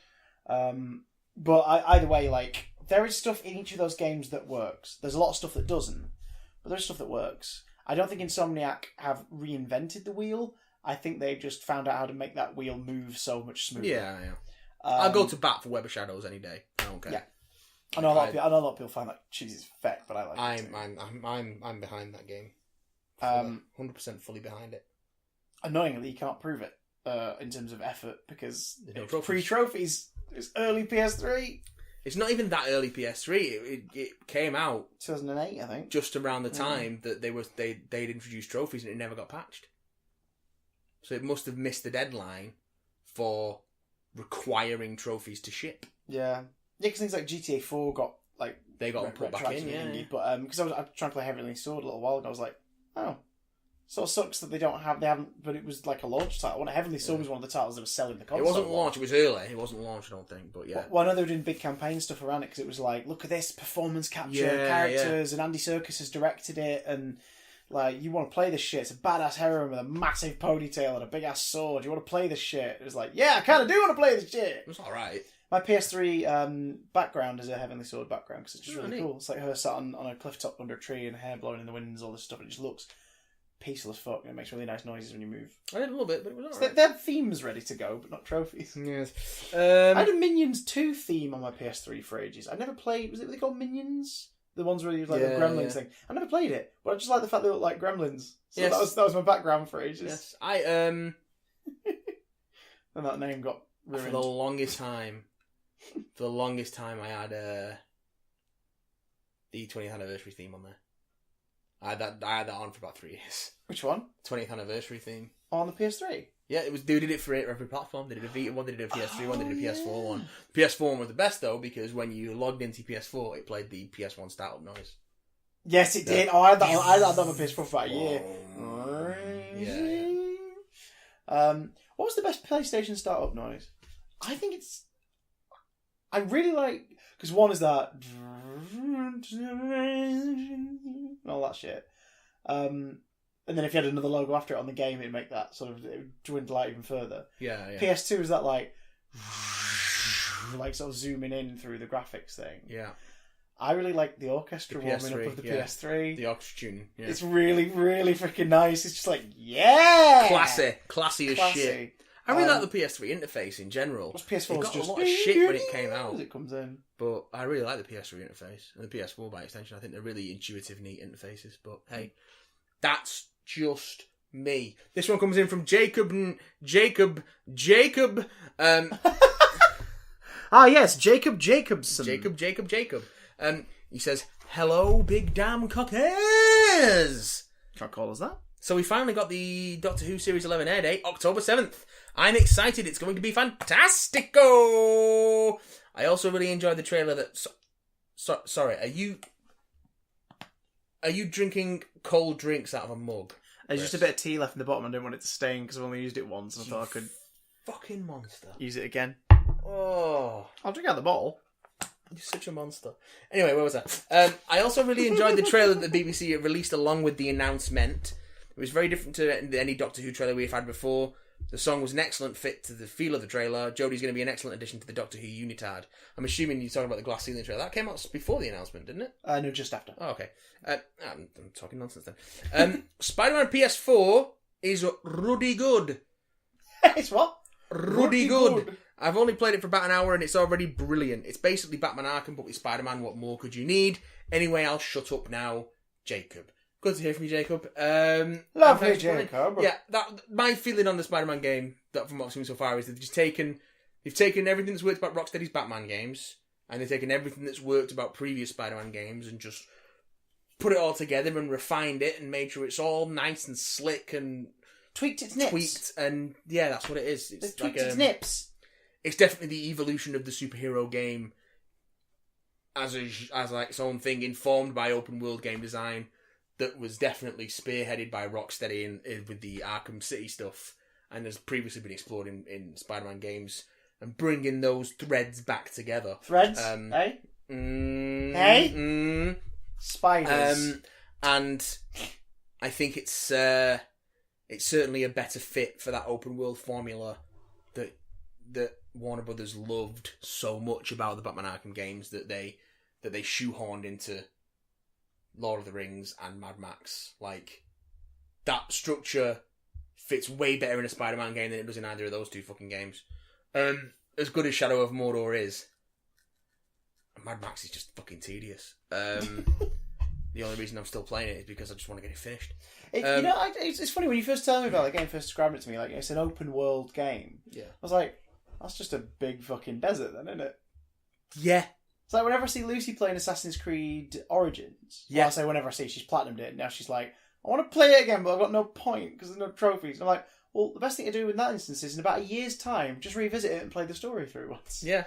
But either way, like, there is stuff in each of those games that works. There's a lot of stuff that doesn't, but there's stuff that works. I don't think Insomniac have reinvented the wheel. I think they've just found out how to make that wheel move so much smoother. Yeah. I'll go to bat for Web of Shadows any day. I don't care. Yeah. I know a lot of people find that cheesy as feck, but I like it. I'm behind that game. 100% fully behind it. Annoyingly, you can't prove it in terms of effort because There's no it's pre-trophies. It's early PS3. It's not even that early PS3. It came out 2008, I think. just around the time that they'd introduced trophies and it never got patched. So it must have missed the deadline for requiring trophies to ship. Yeah, because things like GTA 4 got like They got put back in, yeah. But because I was trying to play Heavenly Sword a little while ago, I was like, oh, sort of sucks that they haven't. But it was like a launch title. Heavenly Sword was one of the titles that was selling the console. It wasn't launched. It was early. It wasn't launched, I don't think. But yeah. Well, I know they were doing big campaign stuff around it because it was like, look at this performance capture characters, and Andy Serkis has directed it, and like, you want to play this shit. It's a badass heroine with a massive ponytail and a big ass sword. You want to play this shit? It was like, yeah, I kind of do want to play this shit. It was all right. My PS3 background is a Heavenly Sword background because it's just really neat. cool. It's like her sat on a cliff top under a tree and hair blowing in the winds, all this stuff. It just looks peaceful as fuck, and it makes really nice noises when you move. I did a little bit, but it was So alright. they have themes ready to go, but not trophies. Yes. I had a Minions 2 theme on my PS3 for ages. I never played... Was it what they called Minions? The ones where you like the Gremlins thing. I never played it, but I just like the fact they look like Gremlins. So Yes. that was my background for ages. Yes. I And that name got for ruined. the longest time, I had the 20th anniversary theme on there. I had that on for about 3 years. Which one? 20th anniversary theme. On the PS3? Yeah, it was. They did it for every platform. They did a Vita one, they did a PS3 one, they did a PS4 one. The PS4 one was the best though because when you logged into PS4, it played the PS1 startup noise. Yes, it did. Oh, I had that on my PS4 for about a year. What was the best PlayStation startup noise? I think it's... I really like... Because one is that... and all that shit. And then if you had another logo after it on the game, it'd make that sort of... It would dwindle out even further. Yeah, yeah. PS2 is that like sort of zooming in through the graphics thing. Yeah. I really like the orchestra The warming up PS3, of the yeah. PS3. The orchestra tuning. Yeah. It's really, really freaking nice. It's just like, yeah! Classy as shit. I really like the PS3 interface in general. PS4 It got just a lot of shit when it came as out, it comes in. but I really like the PS3 interface and the PS4 by extension. I think they're really intuitive, neat interfaces. But hey, that's just me. This one comes in from Jacob. Ah, yes, Jacob Jacobson. Jacob. He says, "Hello, big damn cockers." Can't call us that. So we finally got the Doctor Who Series 11 air date, October 7th. I'm excited. It's going to be fantastico. I also really enjoyed the trailer that... sorry, are you drinking cold drinks out of a mug? There's just a bit of tea left in the bottom. I didn't want it to stain because I've only used it once and I thought I could Fucking monster. use it again. Oh, I'll drink out the bottle. you're such a monster. Anyway, where was I? I also really enjoyed the trailer that the BBC released along with the announcement. It was very different to any Doctor Who trailer we've had before. The song was an excellent fit to the feel of the trailer. Jodie's going to be an excellent addition to the Doctor Who unitard. I'm assuming you're talking about the Glass Ceiling trailer. That came out before the announcement, didn't it? No, just after. Oh, okay. I'm talking nonsense then. Spider-Man PS4 is ruddy good. It's what? Ruddy good. I've only played it for about an hour and it's already brilliant. It's basically Batman Arkham, but with Spider-Man. What more could you need? Anyway, I'll shut up now. Jacob. Good to hear from you, Jacob. Lovely, Jacob. Yeah, my feeling on the Spider-Man game, that from what I've seen so far, is they've taken everything that's worked about Rocksteady's Batman games, and they've taken everything that's worked about previous Spider-Man games, and just put it all together and refined it, and made sure it's all nice and slick and tweaked its nips. and yeah, that's what it is. It's tweaked its nips. It's definitely the evolution of the superhero game as like its own thing, informed by open world game design. That was definitely spearheaded by Rocksteady in with the Arkham City stuff, and has previously been explored in Spider-Man games, and bringing those threads back together. Threads, eh? Hey? Spiders. And I think it's certainly a better fit for that open world formula that Warner Brothers loved so much about the Batman Arkham games that they shoehorned into Lord of the Rings and Mad Max. Like, that structure fits way better in a Spider-Man game than it does in either of those two fucking games. As good as Shadow of Mordor is, Mad Max is just fucking tedious. The only reason I'm still playing it is because I just want to get it finished. It's funny when you first tell me about the game, first described it to me, like it's an open world game. Yeah. I was like, that's just a big fucking desert then, isn't it? Yeah. It's like whenever I see Lucy playing Assassin's Creed Origins, yeah. I say whenever I see she's platinumed it, now she's like, I want to play it again, but I've got no point because there's no trophies. And I'm like, well, the best thing to do in that instance is in about a year's time, just revisit it and play the story through once. Yeah.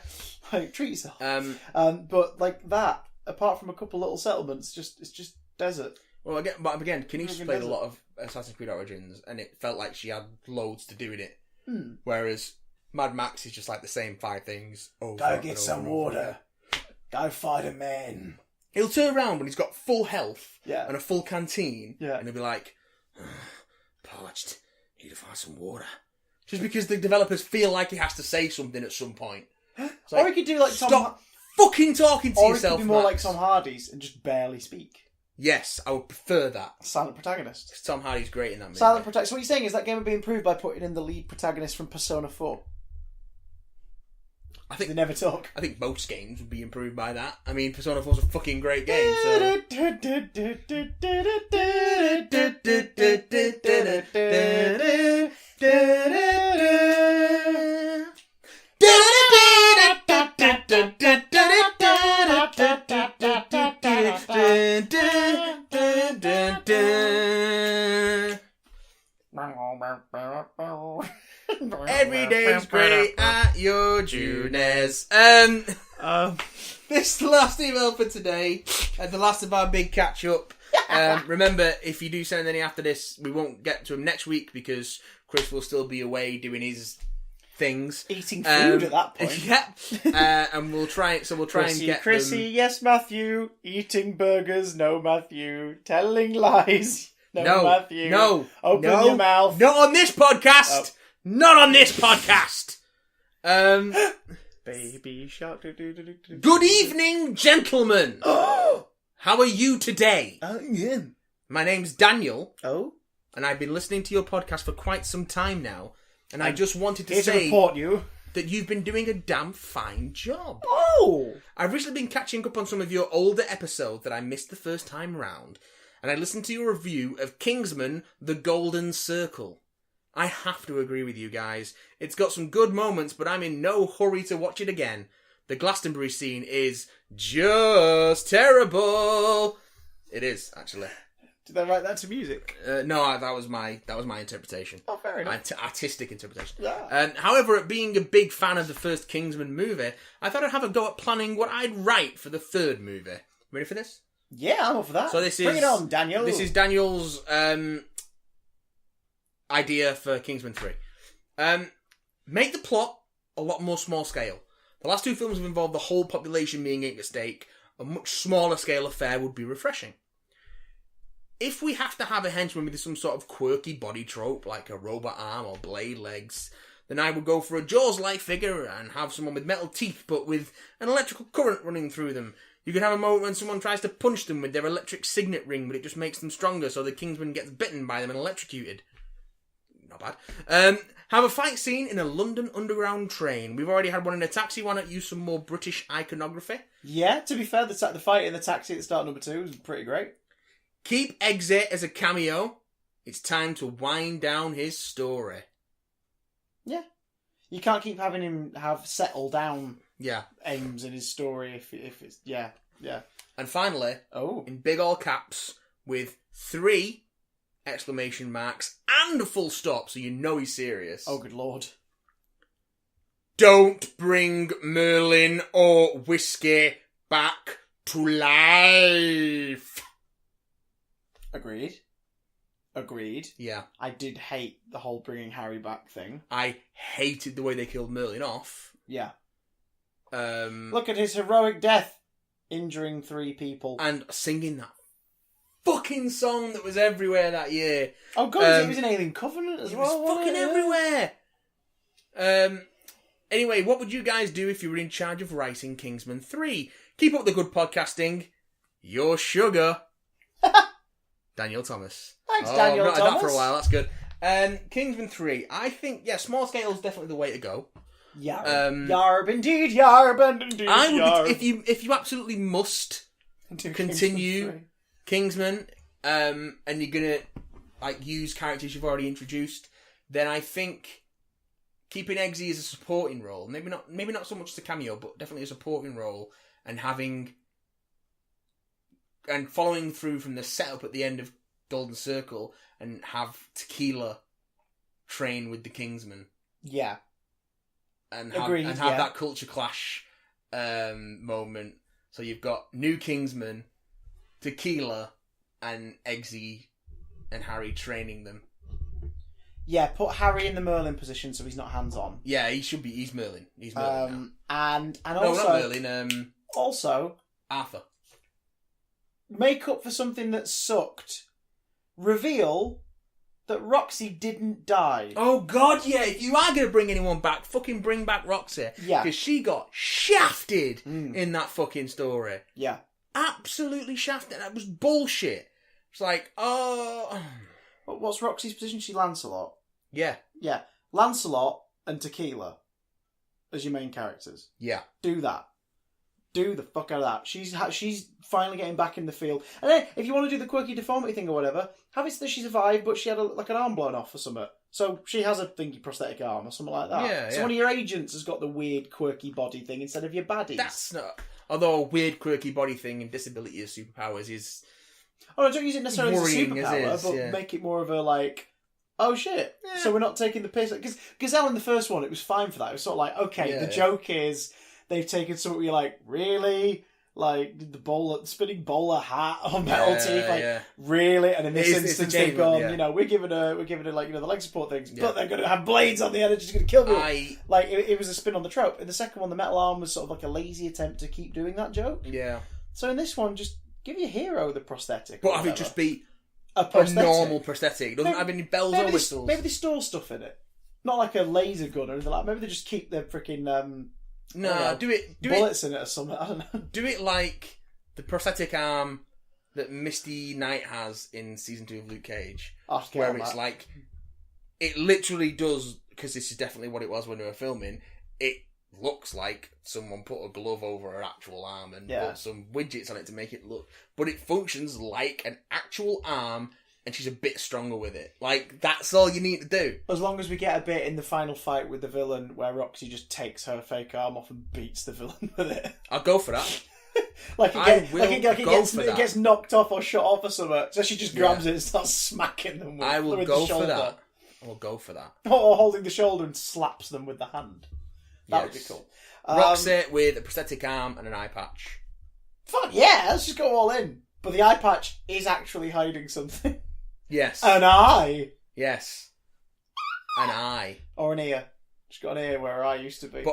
Like, treat yourself. But like that, apart from a couple little settlements, it's just desert. Well, again, Kenise played a lot of Assassin's Creed Origins, and it felt like she had loads to do in it. Whereas Mad Max is just like the same 5 things over. Go get some water. Go fight a man. He'll turn around when he's got full health Yeah. and a full canteen, Yeah. and he'll be like, parched, need to find some water. Just because the developers feel like he has to say something at some point. It's like, Or he could do like Tom. stop fucking talking to Or he yourself, could be more Max. like Tom Hardy's and just barely speak. Yes, I would prefer that. Silent protagonist. 'Cause Tom Hardy's great in that movie. Silent protagonist. So what you're saying is that game would be improved by putting in the lead protagonist from Persona 4. I think They never talk. I think most games would be improved by that. I mean, Persona 4's a fucking great game, so... Every day's great at your Junes. This is the last email for today, and the last of our big catch up. Remember, if you do send any after this, we won't get to them next week because Chris will still be away doing his things, Eating food at that point. Yeah, and we'll try. So we'll try Chrissy, and get Chrissy, them. yes, Matthew. Eating burgers, no, Matthew. Telling lies, no, Matthew. No, Open no, your mouth. Not on this podcast. Oh. Not on this podcast. Baby shark. Good evening, gentlemen. Oh, How are you today? yeah. My name's Daniel, Oh, and I've been listening to your podcast for quite some time now. And I just wanted to here to say report you. that you've been doing a damn fine job. Oh, I've recently been catching up on some of your older episodes that I missed the first time round, and I listened to your review of Kingsman: The Golden Circle. I have to agree with you guys. It's got some good moments, but I'm in no hurry to watch it again. The Glastonbury scene is just terrible. It is, actually. did they write that to music? No, that was my interpretation. Oh, fair enough. Artistic interpretation. Yeah. However, being a big fan of the first Kingsman movie, I thought I'd have a go at planning what I'd write for the third movie. Ready for this? Yeah, I'm up for that. So this Bring is it on, Daniel. This is Daniel's idea for Kingsman 3. Make the plot a lot more small scale. The last two films have involved the whole population being at stake. A much smaller scale affair would be refreshing. If we have to have a henchman with some sort of quirky body trope, like a robot arm or blade legs, then I would go for a Jaws-like figure and have someone with metal teeth but with an electrical current running through them. You could have a moment when someone tries to punch them with their electric signet ring, but it just makes them stronger, so the Kingsman gets bitten by them and electrocuted. Not bad. Have a fight scene in a London Underground train. We've already had one in a taxi. Why not use some more British iconography? Yeah, to be fair, the fight in the taxi at the start of number 2 was pretty great. Keep Exit as a cameo. It's time to wind down his story. Yeah. You can't keep having him have settle down Yeah. aims in his story if it's... Yeah. And finally, Oh. in big all caps, with 3 exclamation marks and a full stop, so you know he's serious. Oh, good lord. Don't bring Merlin or whiskey back to life. Agreed. Yeah. I did hate the whole bringing Harry back thing. I hated the way they killed Merlin off. Yeah. Um, Look at his heroic death, injuring 3 people. and singing that fucking song that was everywhere that year. Oh god, it was in Alien Covenant as It well. was fucking everywhere. Anyway, what would you guys do if you were in charge of writing Kingsman 3? Keep up the good podcasting. Your sugar. Daniel Thomas. Thanks, Daniel I've not had that for Thomas. a while, that's good. Kingsman 3. I think, yeah, small scale is definitely the way to go. Yarb. Yarb indeed, yarb indeed, I would, yarb. if you absolutely must Do continue Kingsman, and you're gonna use characters you've already introduced, then I think keeping Eggsy as a supporting role, maybe not so much as a cameo, but definitely a supporting role, and following through from the setup at the end of Golden Circle, and have Tequila train with the Kingsman, Yeah. and Agreed, have yeah. that culture clash moment. So you've got new Kingsman, Tequila, and Eggsy and Harry training them. Yeah, put Harry in the Merlin position so he's not hands-on. Yeah, he's Merlin. He's Merlin And now. No, also... not Merlin. Also, Arthur. make up for something that sucked. Reveal that Roxy didn't die. Oh God, yeah! If you are going to bring anyone back, fucking bring back Roxy. Yeah. Because she got shafted in that fucking story. Yeah. absolutely shafted. That was bullshit. It's like, oh, What's Roxy's position? She's Lancelot. yeah, Yeah, Lancelot and Tequila as your main characters. yeah. Do that. Do the fuck out of that. She's finally getting back in the field. And then, if you want to do the quirky deformity thing or whatever, have it so that she survived, but she had an arm blown off or something. So she has a thingy prosthetic arm or something like that. Yeah, so yeah. one of your agents has got the weird quirky body thing instead of your baddies. That's not. Although a weird, quirky body thing and disability as superpowers is. Oh, no, don't use it necessarily as a worrying as superpower, is, but yeah. make it more of a like, oh shit. Yeah. So we're not taking the piss. Because Gazelle in the first one, it was fine for that. It was sort of like, okay, Yeah, the yeah. joke is they've taken something where you're like, really? Like the spinning bowler hat on metal teeth, like yeah. really. And in this It's the instance, Jane they've gone, one, yeah. we're giving her like the leg support things, Yeah. but they're going to have blades on the end, and she's going to kill me. I It was a spin on the trope. In the second one, the metal arm was sort of like a lazy attempt to keep doing that joke. yeah. So in this one, just give your hero the prosthetic. But or have it whatever. just be a a prosthetic. normal prosthetic. It doesn't have any bells or whistles. Maybe they store stuff in it. Not like a laser gun or anything like that. Maybe they just keep their freaking No, do it bullets in it or something. I don't know. do it like the prosthetic arm that Misty Knight has in season 2 of Luke Cage, I'll have to get where on it's that. like it literally does, because this is definitely what it was when we were filming. It looks like someone put a glove over her actual arm and put some widgets on it to make it look, but it functions like an actual arm, and she's a bit stronger with it. Like, that's all you need to do. As long as we get a bit in the final fight with the villain where Roxy just takes her fake arm off and beats the villain with it. I'll go for that. It gets knocked off or shot off or something. So she just grabs it and starts smacking them with, I will with go the for shoulder. that. I will go for that. Or holding the shoulder and slaps them with the hand. That would be Yes. cool. Roxy with a prosthetic arm and an eye patch. Fuck yeah, let's just go all in. But the eye patch is actually hiding something. Yes. An eye. Yes. An eye. Or an ear. She's got an ear where her eye used to be.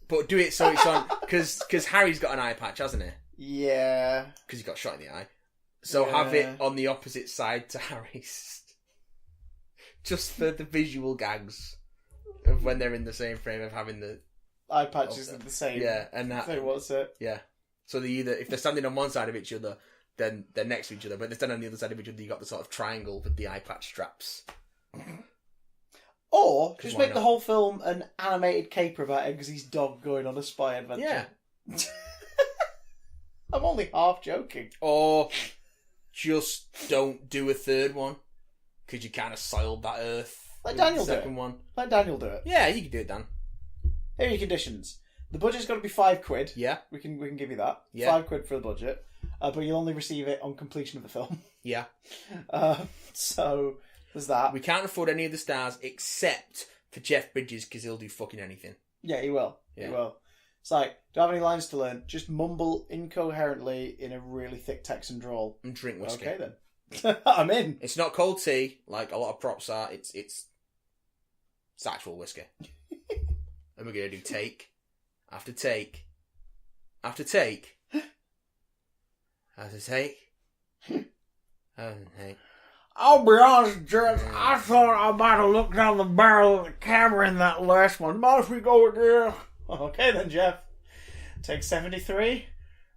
But do it so it's on, because Harry's got an eye patch, hasn't he? Yeah. Because he got shot in the eye. So Yeah. have it on the opposite side to Harry's. Just for the visual gags of when they're in the same frame of having the... Eye patch isn't the same. Yeah, and that... So what's it? Yeah. So they either, if they're standing on one side of each other, then they're next to each other. But if they're standing on the other side of each other, you got the sort of triangle with the eye patch straps. Or just why make the not? whole film an animated caper about Eggsy's dog going on a spy adventure. Yeah. I'm only half joking. Or just don't do a third one, because you kind of soiled that Earth. Let with Daniel the do second one. Let Daniel do it. Yeah, you can do it, Dan. Here are your conditions. The budget's got to be £5. Yeah, We can give you that. Yeah. £5 for the budget. But you'll only receive it on completion of the film. yeah. So there's that. We can't afford any of the stars except for Jeff Bridges, because he'll do fucking anything. Yeah, he will. Yeah. He will. It's like, do I have any lines to learn? Just mumble incoherently in a really thick Texan drawl. And drink whiskey. Okay then. I'm in. It's not cold tea, like a lot of props are. It's actual whiskey. And we're going to do take after take after take after take after take. I'll be honest, Jess. I thought I might have looked down the barrel of the camera in that last one. Mind if we go again? Okay then, Jeff. Take 73.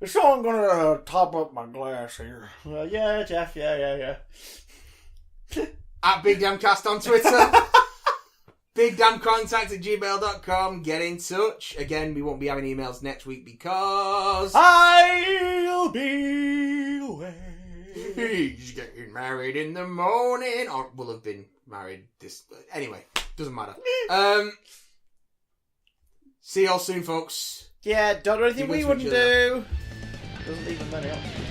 So I'm gonna top up my glass here. Yeah, Jeff. Yeah. At Big Damn Cast on Twitter. BigDamnContact@gmail.com. Get in touch. Again, we won't be having emails next week because I'll be away. he's getting married in the morning, or will have been married this. Anyway, doesn't matter. See y'all soon, folks. Yeah, don't do anything Be we good to wouldn't each other. do. Doesn't leave them many options.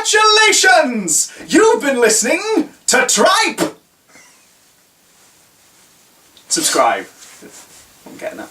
Congratulations! You've been listening to Tripe! Subscribe. I'm getting that.